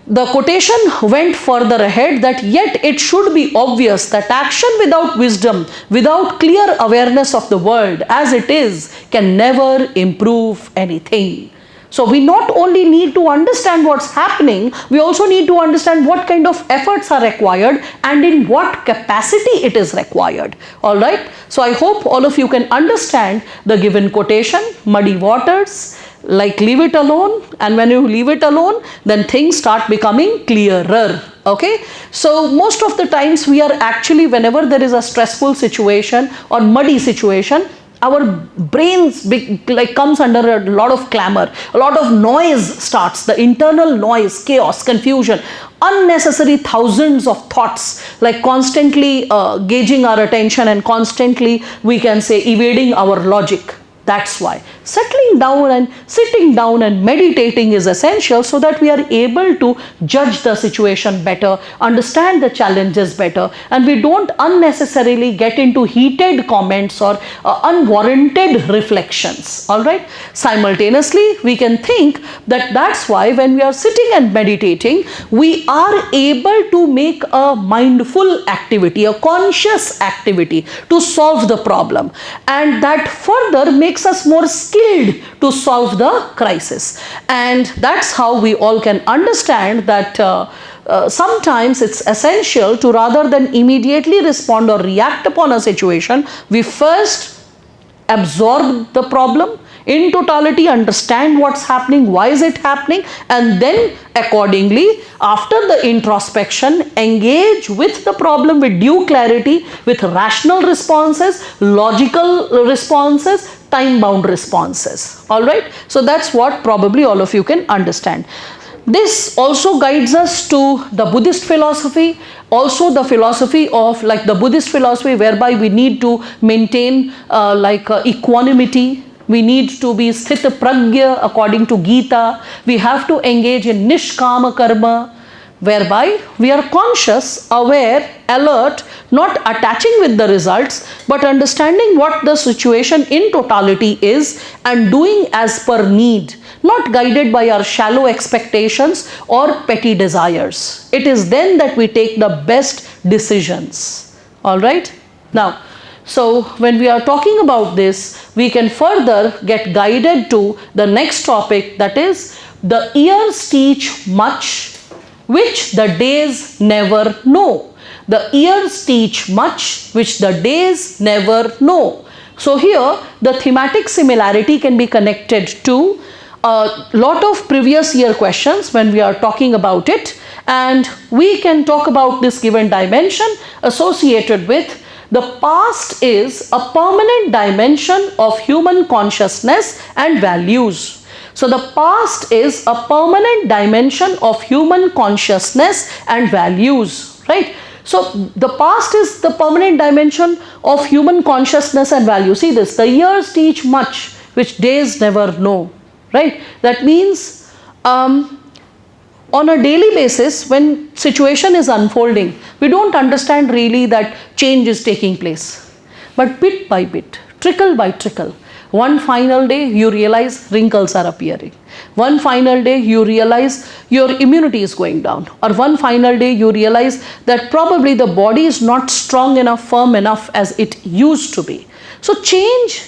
The quotation went further ahead that yet it should be obvious that action without wisdom, without clear awareness of the world as it is, can never improve anything. So we not only need to understand what's happening, we also need to understand what kind of efforts are required and in what capacity it is required. All right. So I hope all of you can understand the given quotation, muddy waters, like leave it alone, and when you leave it alone, then things start becoming clearer. Okay. So most of the times we are actually, whenever there is a stressful situation or muddy situation, our brains comes under a lot of clamor, a lot of noise starts, the internal noise, chaos, confusion, unnecessary thousands of thoughts, like constantly gauging our attention and constantly, we can say, evading our logic. That's why settling down and sitting down and meditating is essential, so that we are able to judge the situation better, understand the challenges better, and we don't unnecessarily get into heated comments or unwarranted reflections. All right. Simultaneously, we can think that that's why when we are sitting and meditating, we are able to make a mindful activity, a conscious activity to solve the problem, and that further makes us more skilled to solve the crisis. And that's how we all can understand that sometimes it's essential to, rather than immediately respond or react upon a situation, we first absorb the problem in totality, understand what's happening, why is it happening, and then accordingly, after the introspection, engage with the problem with due clarity, with rational responses, logical responses, time-bound responses. All right. So that's what probably all of you can understand. This also guides us to the Buddhist philosophy, also the philosophy of, like the Buddhist philosophy, whereby we need to maintain equanimity. We need to be sthita pragya according to Gita. We have to engage in nishkama karma, whereby we are conscious, aware, alert, not attaching with the results, but understanding what the situation in totality is and doing as per need, not guided by our shallow expectations or petty desires. It is then that we take the best decisions. All right. Now, so when we are talking about this, we can further get guided to the next topic, that is, the years teach much which the days never know. The years teach much which the days never know. So here the thematic similarity can be connected to a lot of previous year questions when we are talking about it, and we can talk about this given dimension associated with the past is a permanent dimension of human consciousness and values. So the past is a permanent dimension of human consciousness and values, right? So the past is the permanent dimension of human consciousness and values. See this, the years teach much which days never know, right? That means on a daily basis, when situation is unfolding, we don't understand really that change is taking place. But bit by bit, trickle by trickle, one final day you realize wrinkles are appearing. One final day you realize your immunity is going down. Or one final day you realize that probably the body is not strong enough, firm enough as it used to be. So change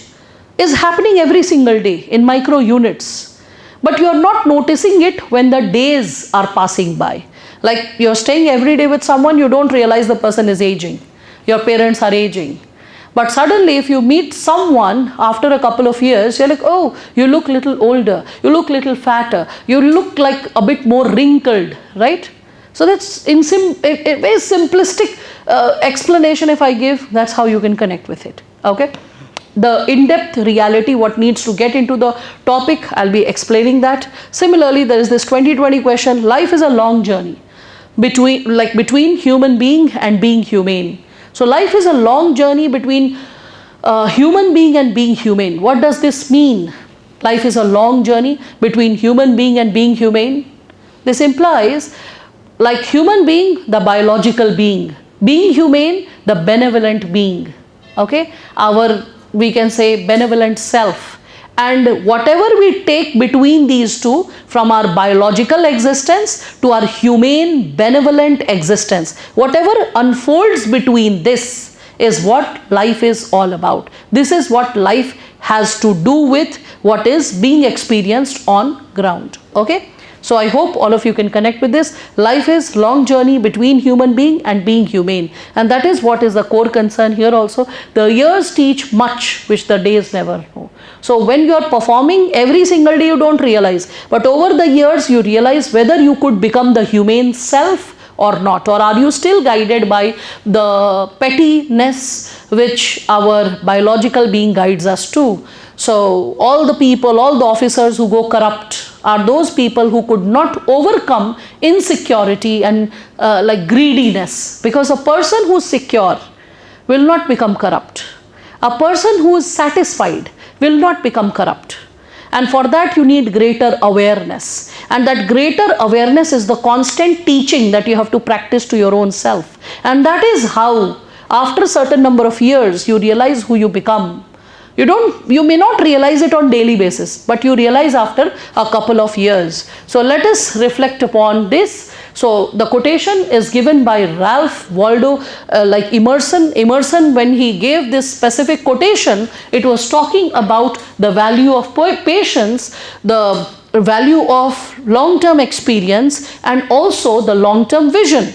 is happening every single day in micro units. But you are not noticing it when the days are passing by. Like you are staying every day with someone, you don't realize the person is aging. Your parents are aging. But suddenly if you meet someone after a couple of years, you're like, oh, you look little older, you look little fatter, you look like a bit more wrinkled, right? So that's a very simplistic explanation if I give, that's how you can connect with it, okay? The in-depth reality, what needs to get into the topic, I'll be explaining that. Similarly, there is this 2020 question, life is a long journey between human being and being humane. So life is a long journey between human being and being humane. What does this mean? Life is a long journey between human being and being humane. This implies, like human being, the biological being, being humane, the benevolent being, okay? Our, we can say, benevolent self. And whatever we take between these two, from our biological existence to our humane, benevolent existence, whatever unfolds between this is what life is all about. This is what life has to do with what is being experienced on ground. Okay. So I hope all of you can connect with this. Life is long journey between human being and being humane, and that is what is the core concern here also. The years teach much which the days never know. So when you are performing every single day, you don't realize, but over the years you realize whether you could become the humane self or not, or are you still guided by the pettiness which our biological being guides us to. So all the people, all the officers who go corrupt are those people who could not overcome insecurity and like greediness, because a person who is secure will not become corrupt. A person who is satisfied will not become corrupt. And for that you need greater awareness, and that greater awareness is the constant teaching that you have to practice to your own self. And that is how after a certain number of years you realize who you become. You may not realize it on daily basis, but you realize after a couple of years. So let us reflect upon this. So the quotation is given by Ralph Waldo Emerson. Emerson, when he gave this specific quotation, it was talking about the value of patience, the value of long-term experience, and also the long-term vision.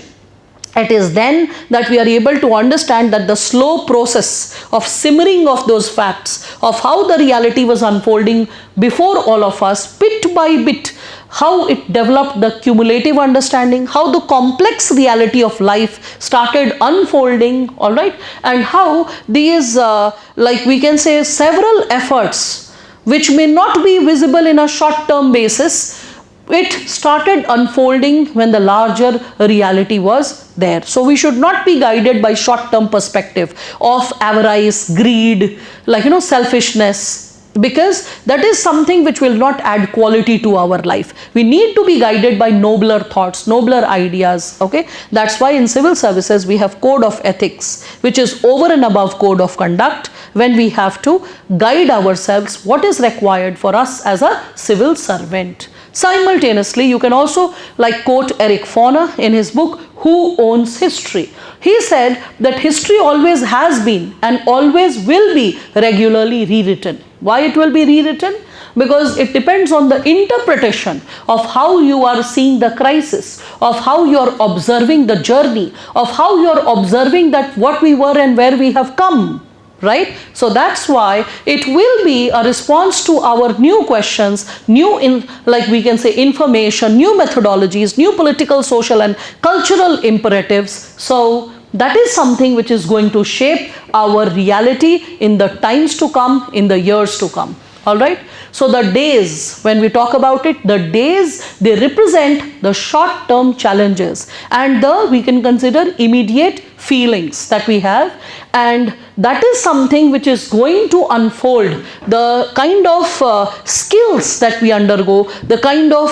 It is then that we are able to understand that the slow process of simmering of those facts, of how the reality was unfolding before all of us, bit by bit, how it developed the cumulative understanding, how the complex reality of life started unfolding, all right, and how these, we can say, several efforts which may not be visible in a short-term basis, it started unfolding when the larger reality was there. So we should not be guided by short-term perspective of avarice, greed, selfishness, because that is something which will not add quality to our life. We need to be guided by nobler thoughts, nobler ideas. Okay, that's why in civil services we have code of ethics, which is over and above code of conduct, when we have to guide ourselves what is required for us as a civil servant. Simultaneously, you can also quote Eric Foner in his book, Who Owns History? He said that history always has been and always will be regularly rewritten. Why it will be rewritten? Because it depends on the interpretation of how you are seeing the crisis, of how you are observing the journey, of how you are observing that what we were and where we have come. Right? So that's why it will be a response to our new questions, we can say information, new methodologies, new political, social and cultural imperatives. So that is something which is going to shape our reality in the times to come, in the years to come. All right. So the days, when we talk about it, the days, they represent the short-term challenges and we can consider immediate feelings that we have, and that is something which is going to unfold the kind of skills that we undergo, the kind of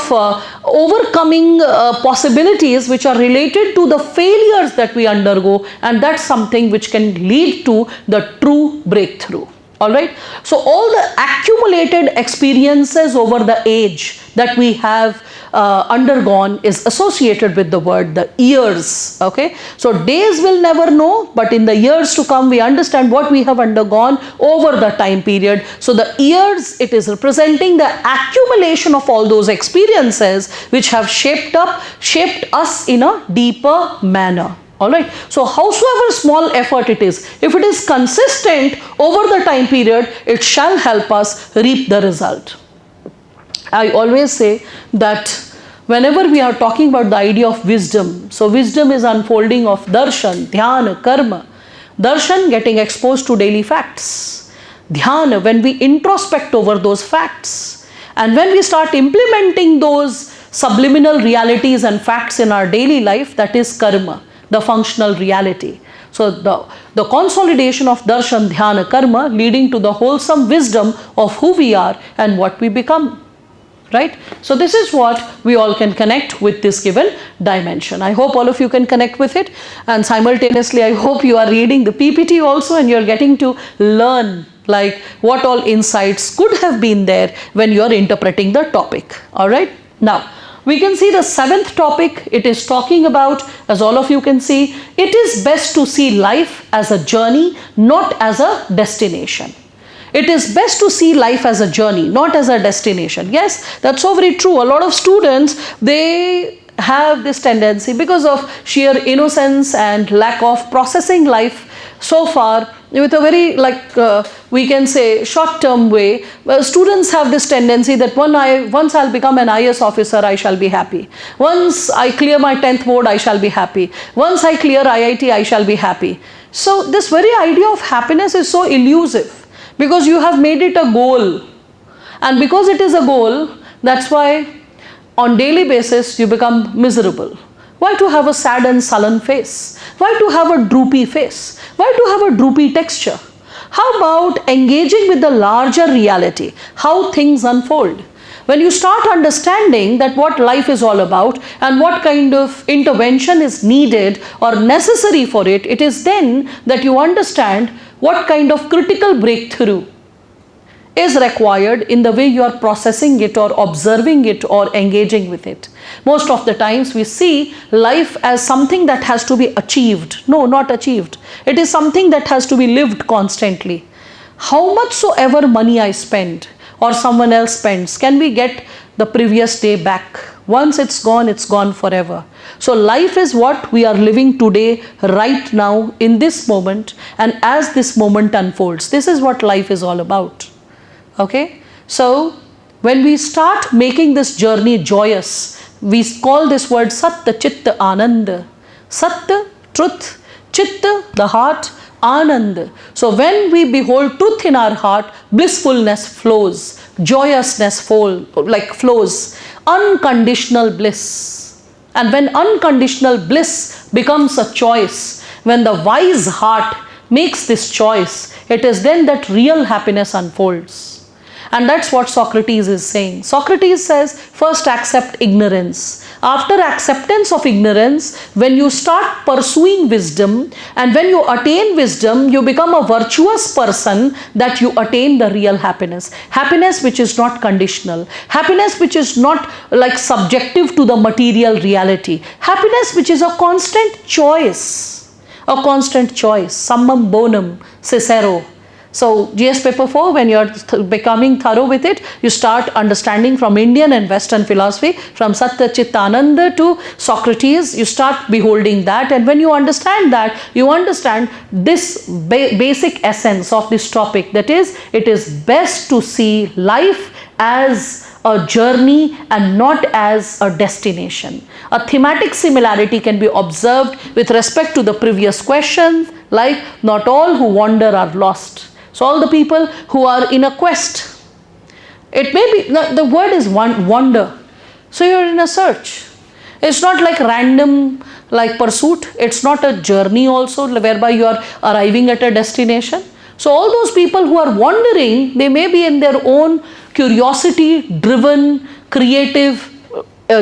overcoming possibilities which are related to the failures that we undergo, and that's something which can lead to the true breakthrough. All right. So all the accumulated experiences over the age that we have undergone is associated with the word, the years. Okay. So days will never know, but in the years to come, we understand what we have undergone over the time period. So the years, it is representing the accumulation of all those experiences which have shaped us in a deeper manner. All right. So howsoever small effort it is, if it is consistent over the time period, it shall help us reap the result. I always say that whenever we are talking about the idea of wisdom, so wisdom is unfolding of darshan, dhyana, karma. Darshan, getting exposed to daily facts. Dhyana, when we introspect over those facts. And when we start implementing those subliminal realities and facts in our daily life, that is karma, the functional reality. So the consolidation of darshan, dhyana, karma, leading to the wholesome wisdom of who we are and what we become. Right? So this is what we all can connect with this given dimension. I hope all of you can connect with it, and simultaneously I hope you are reading the PPT also and you're getting to learn what all insights could have been there when you are interpreting the topic. All right. Now, we can see the 7th topic. It is talking about, as all of you can see, it is best to see life as a journey, not as a destination. It is best to see life as a journey, not as a destination. Yes, that's so very true. A lot of students, they have this tendency, because of sheer innocence and lack of processing life so far with a very, we can say, short-term way. Students have this tendency that once I'll become an IAS officer, I shall be happy. Once I clear my 10th board, I shall be happy. Once I clear IIT, I shall be happy. So this very idea of happiness is so elusive, because you have made it a goal. And because it is a goal, that's why on daily basis you become miserable. Why to have a sad and sullen face? Why to have a droopy face? Why to have a droopy texture? How about engaging with the larger reality, how things unfold? When you start understanding that what life is all about and what kind of intervention is needed or necessary for it, it is then that you understand what kind of critical breakthrough is required in the way you are processing it or observing it or engaging with it. Most of the times we see life as something that has to be achieved. No, not achieved. It is something that has to be lived constantly. How much soever money I spend or someone else spends, can we get the previous day back? Once it's gone forever. So life is what we are living today, right now, in this moment, and as this moment unfolds. This is what life is all about. Okay, so when we start making this journey joyous, we call this word Satta Chitta Ananda. Satta, truth, Chitta, the heart, Ananda. So when we behold truth in our heart, blissfulness flows, joyousness flows, unconditional bliss. And when unconditional bliss becomes a choice, when the wise heart makes this choice, it is then that real happiness unfolds. And that's what Socrates is saying. Socrates says, first accept ignorance. After acceptance of ignorance, when you start pursuing wisdom and when you attain wisdom, you become a virtuous person, that you attain the real happiness. Happiness which is not conditional. Happiness which is not subjective to the material reality. Happiness which is a constant choice. A constant choice. Summum bonum, Cicero. So GS paper 4, when you are becoming thorough with it, you start understanding from Indian and Western philosophy, from Satta Chitta Ananda to Socrates, you start beholding that, and when you understand that, you understand this basic essence of this topic, that is, it is best to see life as a journey and not as a destination. A thematic similarity can be observed with respect to the previous question, like not all who wander are lost. So all the people who are in a quest, it may be, the word is wander. So you're in a search. It's not like random pursuit. It's not a journey also whereby you are arriving at a destination. So all those people who are wandering, they may be in their own curiosity driven, creative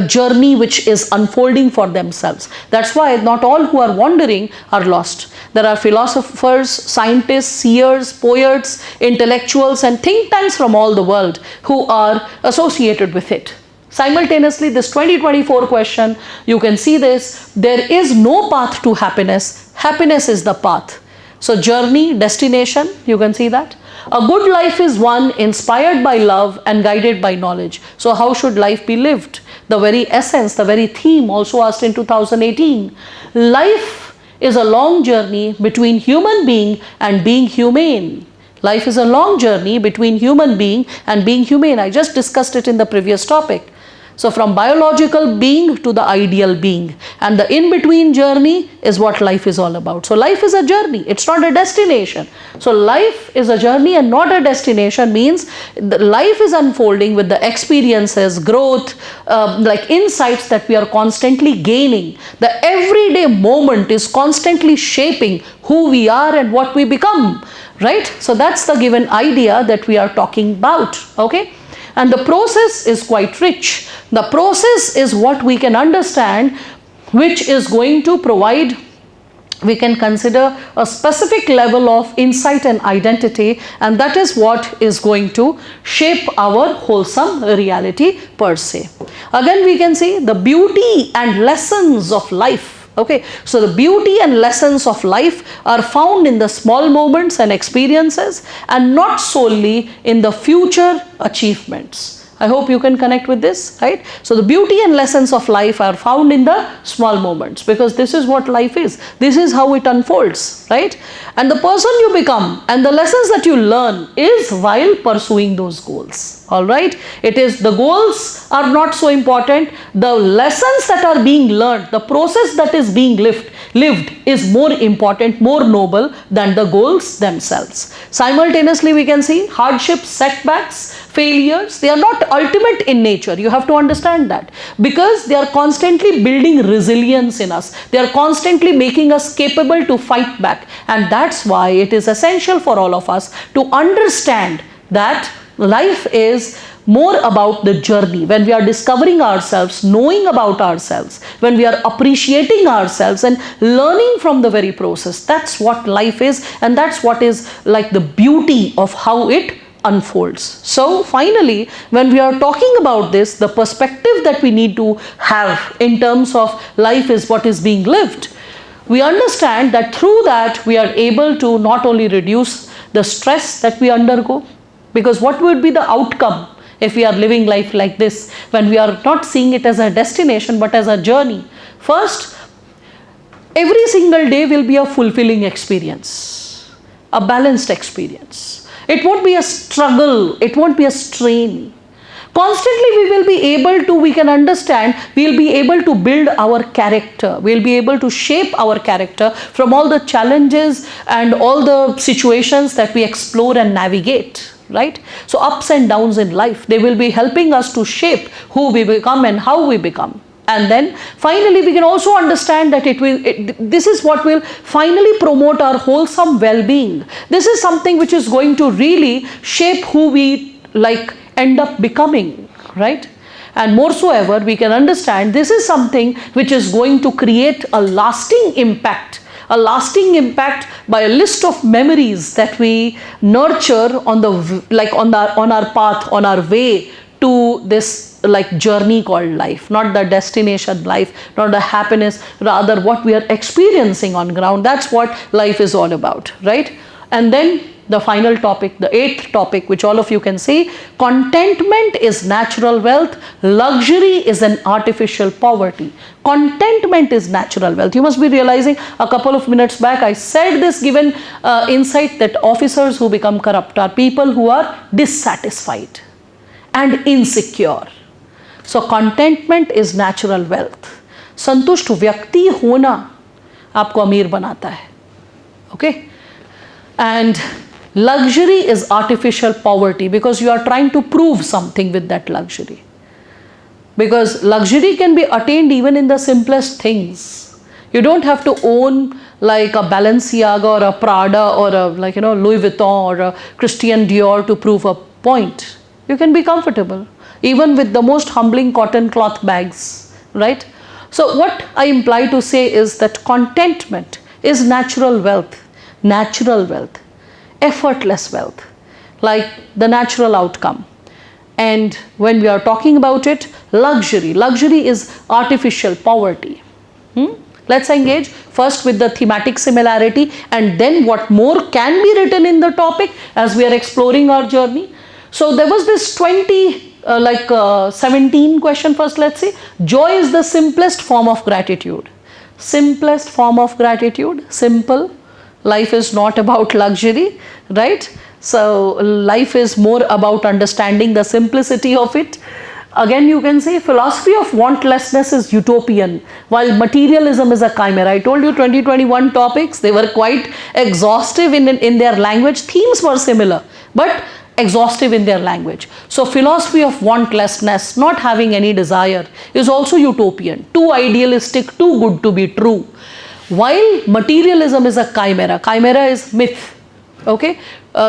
journey which is unfolding for themselves. That's why not all who are wandering are lost. There are philosophers, scientists, seers, poets, intellectuals and think tanks from all the world who are associated with it. Simultaneously, this 2024 question, you can see this, there is no path to happiness. Happiness is the path. So journey, destination, you can see that. A good life is one inspired by love and guided by knowledge. So how should life be lived? The very essence, the very theme also asked in 2018. Life is a long journey between human being and being humane. Life is a long journey between human being and being humane. I just discussed it in the previous topic. So from biological being to the ideal being, and the in-between journey is what life is all about. So life is a journey, it's not a destination. So life is a journey and not a destination means life is unfolding with the experiences, growth, insights that we are constantly gaining. The everyday moment is constantly shaping who we are and what we become, right? So that's the given idea that we are talking about, okay? And the process is quite rich. The process is what we can understand, which is going to provide we can consider a specific level of insight and identity, and that is what is going to shape our wholesome reality per se. Again, we can see the beauty and lessons of life. Okay, so the beauty and lessons of life are found in the small moments and experiences, and not solely in the future achievements. I hope you can connect with this, right? So the beauty and lessons of life are found in the small moments, because this is what life is. This is how it unfolds, right? And the person you become and the lessons that you learn is while pursuing those goals. All right? It is, the goals are not so important. The lessons that are being learned, the process that is being lived is more important, more noble than the goals themselves. Simultaneously, we can see hardships, setbacks, failures, they are not ultimate in nature. You have to understand that, because they are constantly building resilience in us. They are constantly making us capable to fight back. And that's why it is essential for all of us to understand that life is more about the journey. When we are discovering ourselves, knowing about ourselves, when we are appreciating ourselves and learning from the very process, that's what life is, and that's what is like the beauty of how it unfolds. So finally, when we are talking about this, the perspective that we need to have in terms of life is what is being lived. We understand that through that we are able to not only reduce the stress that we undergo, because what would be the outcome if we are living life like this, when we are not seeing it as a destination but as a journey? First, every single day will be a fulfilling experience, a balanced experience. It won't be a struggle, it won't be a strain. Constantly we can understand, we'll be able to build our character, we'll be able to shape our character from all the challenges and all the situations that we explore and navigate. Right? So ups and downs in life, they will be helping us to shape who we become and how we become. And then finally we can also understand that this is what will finally promote our wholesome well-being. This is something which is going to really shape who we end up becoming, right? And moreover, we can understand this is something which is going to create a lasting impact by a list of memories that we nurture on our path, on our way to this journey called life, not the destination life, not the happiness, rather what we are experiencing on ground. That's what life is all about, right? And then the final topic, the 8th topic, which all of you can see, contentment is natural wealth, luxury is an artificial poverty. Contentment is natural wealth. You must be realizing, a couple of minutes back I said this, given insight that officers who become corrupt are people who are dissatisfied and insecure. So contentment is natural wealth. संतुष्ट व्यक्ति होना आपको अमीर बनाता है. Okay? And luxury is artificial poverty, because you are trying to prove something with that luxury. Because luxury can be attained even in the simplest things. You don't have to own like a Balenciaga or a Prada or a Louis Vuitton or a Christian Dior to prove a point. You can be comfortable even with the most humbling cotton cloth bags, right? So what I imply to say is that contentment is natural wealth, effortless wealth, like the natural outcome. And when we are talking about it, luxury is artificial poverty. Let's engage first with the thematic similarity, and then what more can be written in the topic as we are exploring our journey. So there was this 17 question first. Let's see. Joy is the simplest form of gratitude. Simplest form of gratitude, simple. Life is not about luxury, right? So life is more about understanding the simplicity of it. Again, you can say philosophy of wantlessness is utopian, while materialism is a chimera. I told you 2021 topics, they were quite exhaustive in their language. Themes were similar, but exhaustive in their language. So philosophy of wantlessness, not having any desire, is also utopian, too idealistic, too good to be true. While materialism is a chimera. Chimera is myth. Okay,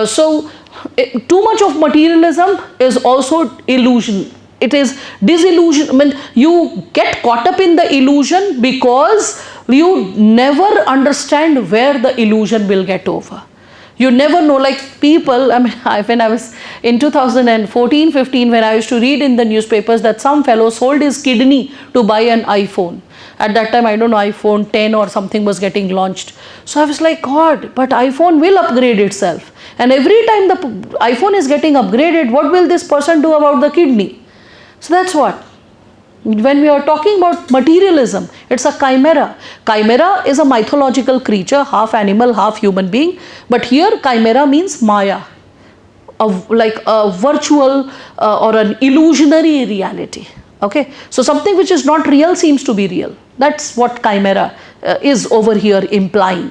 so too much of materialism is also illusion. It is disillusionment. You get caught up in the illusion because you never understand where the illusion will get over. You never know, like people, I mean, when I was in 2014-15, when I used to read in the newspapers that some fellow sold his kidney to buy an iPhone. At that time, I don't know, iPhone 10 or something was getting launched. So I was like, God, but iPhone will upgrade itself. And every time the iPhone is getting upgraded, what will this person do about the kidney? So that's what. When we are talking about materialism, it's a chimera. Chimera is a mythological creature, half animal, half human being. But here chimera means maya, like a virtual or an illusionary reality. Okay, so something which is not real seems to be real. That's what chimera is over here implying.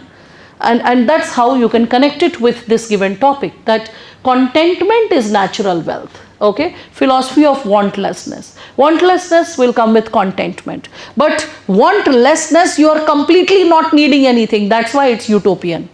And that's how you can connect it with this given topic, that contentment is natural wealth. Okay, philosophy of wantlessness. Wantlessness will come with contentment. But wantlessness, you are completely not needing anything. That's why it's utopian.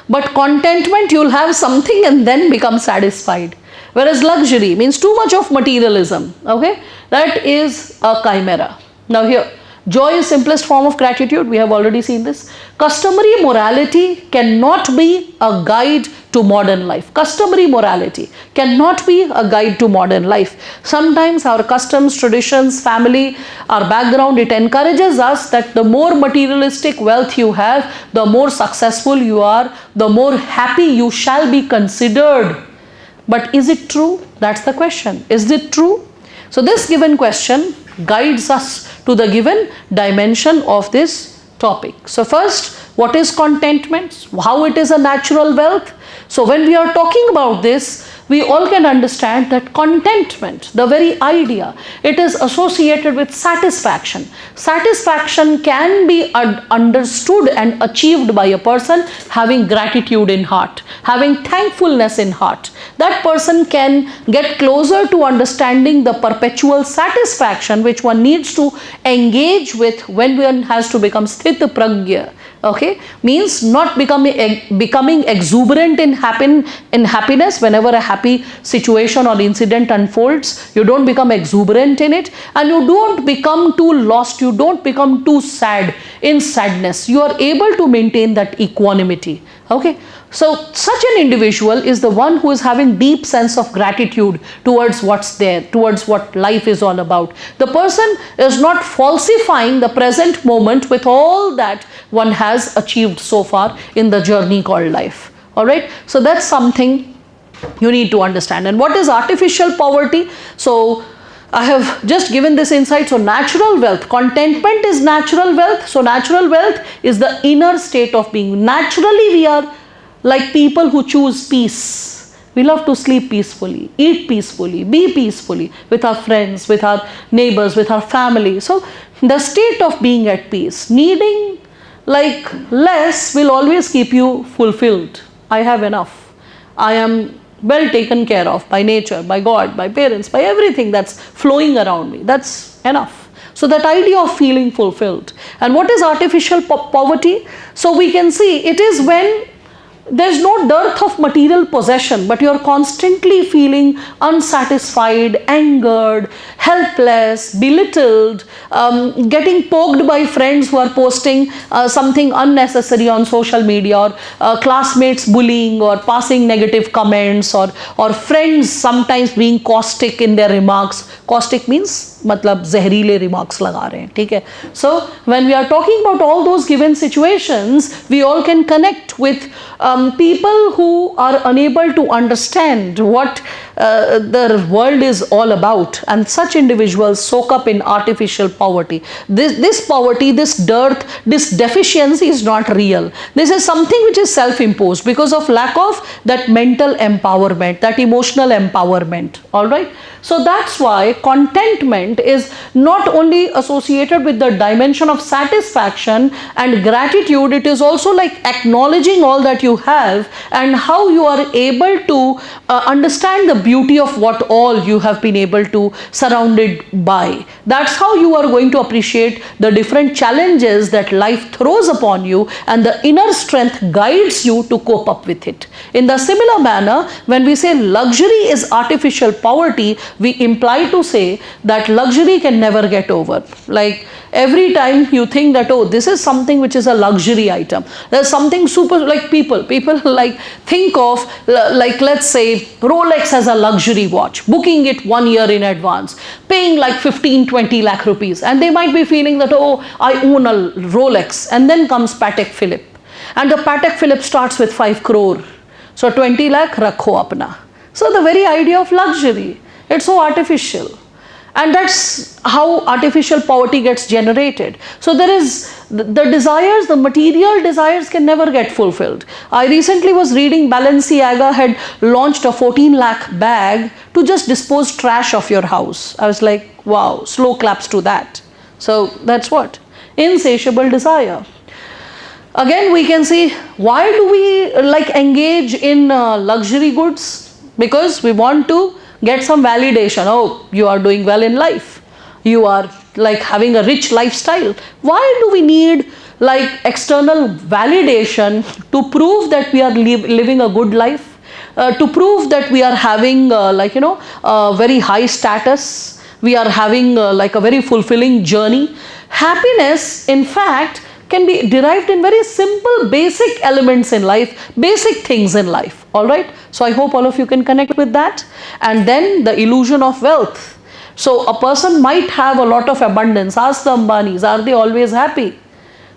But contentment, you'll have something and then become satisfied. Whereas luxury means too much of materialism. Okay, that is a chimera. Now here, joy is simplest form of gratitude. We have already seen this. Customary morality cannot be a guide to modern life. Customary morality cannot be a guide to modern life. Sometimes our customs, traditions, family, our background, it encourages us that the more materialistic wealth you have, the more successful you are, the more happy you shall be considered. But is it true? That's the question. Is it true? So this given question guides us to the given dimension of this topic. So first, what is contentment? How it is a natural wealth? So when we are talking about this, we all can understand that contentment, the very idea, it is associated with satisfaction. Satisfaction can be understood and achieved by a person having gratitude in heart, having thankfulness in heart. That person can get closer to understanding the perpetual satisfaction which one needs to engage with when one has to become sthita pragya. Okay, means not becoming exuberant in happiness whenever a happy situation or incident unfolds. You don't become exuberant in it, and you don't become too lost, you don't become too sad in sadness. You are able to maintain that equanimity. Okay, so such an individual is the one who is having deep sense of gratitude towards what's there, towards what life is all about. The person is not falsifying the present moment with all that one has achieved so far in the journey called life. All right, so that's something you need to understand. And what is artificial poverty? So I have just given this insight. So natural wealth, contentment is natural wealth. So natural wealth is the inner state of being. Naturally we are like people who choose peace. We love to sleep peacefully, eat peacefully, be peacefully with our friends, with our neighbors, with our family. So the state of being at peace, needing like less will always keep you fulfilled. I have enough. I am well taken care of by nature, by God, by parents, by everything that's flowing around me. That's enough. So that idea of feeling fulfilled. And what is artificial poverty? So we can see it is when there's no dearth of material possession, but you're constantly feeling unsatisfied, angered, helpless, belittled, getting poked by friends who are posting something unnecessary on social media, or classmates bullying or passing negative comments, or friends sometimes being caustic in their remarks. Caustic means मतलब जहरीले remarks लगा रहे हैं, ठीक है? So when we are talking about all those given situations, we all can connect with people who are unable to understand what the world is all about, and such individuals soak up in artificial poverty. This poverty, this dearth, this deficiency is not real. This is something which is self-imposed because of lack of that mental empowerment, that emotional empowerment. All right. So that's why contentment is not only associated with the dimension of satisfaction and gratitude, it is also like acknowledging all that you have and how you are able to understand the beauty of what all you have been able to surrounded by. That's how you are going to appreciate the different challenges that life throws upon you, and the inner strength guides you to cope up with it. In the similar manner, when we say luxury is artificial poverty, we imply to say that luxury can never get over. Like every time you think that, oh, this is something which is a luxury item, there's something super, like people like think of, like let's say Rolex as a luxury watch, booking it 1 year in advance, paying like 15-20 lakh rupees, and they might be feeling that, oh, I own a Rolex. And then comes Patek Philippe, and the Patek Philippe starts with 5 crore. So 20 lakh rakho apna. So the very idea of luxury, it's so artificial. And that's how artificial poverty gets generated. So there is the desires, the material desires can never get fulfilled. I recently was reading Balenciaga had launched a 14 lakh bag to just dispose trash of your house. I was like, wow, slow claps to that. So that's what? Insatiable desire. Again, we can see, why do we like engage in luxury goods? Because we want to get some validation. Oh, you are doing well in life. You are like having a rich lifestyle. Why do we need like external validation to prove that we are living a good life? To prove that we are having very high status. We are having like a very fulfilling journey. Happiness, in fact, can be derived in very simple, basic elements in life, basic things in life. All right. So I hope all of you can connect with that. And then the illusion of wealth. So a person might have a lot of abundance. Ask the Ambanis, are they always happy?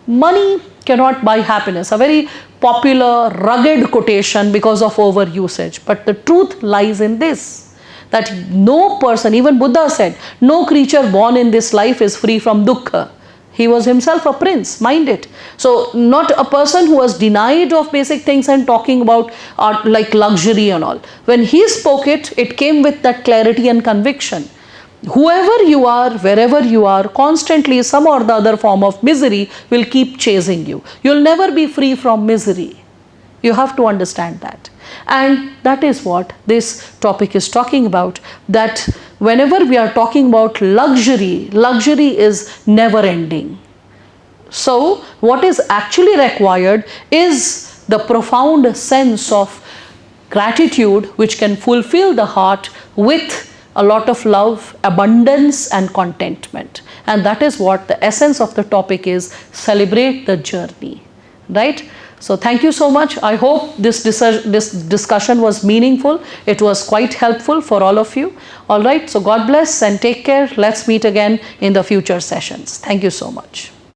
Money cannot buy happiness. A very popular, rugged quotation because of overusage. But the truth lies in this, that no person, even Buddha said, no creature born in this life is free from dukkha. He was himself a prince, mind it. So not a person who was denied of basic things and talking about like luxury and all. When he spoke it, it came with that clarity and conviction. Whoever you are, wherever you are, constantly some or the other form of misery will keep chasing you. You'll never be free from misery. You have to understand that. And that is what this topic is talking about, that whenever we are talking about luxury, luxury is never ending. So what is actually required is the profound sense of gratitude which can fulfill the heart with a lot of love, abundance and contentment. And that is what the essence of the topic is, celebrate the journey, right? So thank you so much. I hope this discussion was meaningful. It was quite helpful for all of you. All right. So God bless and take care. Let's meet again in the future sessions. Thank you so much.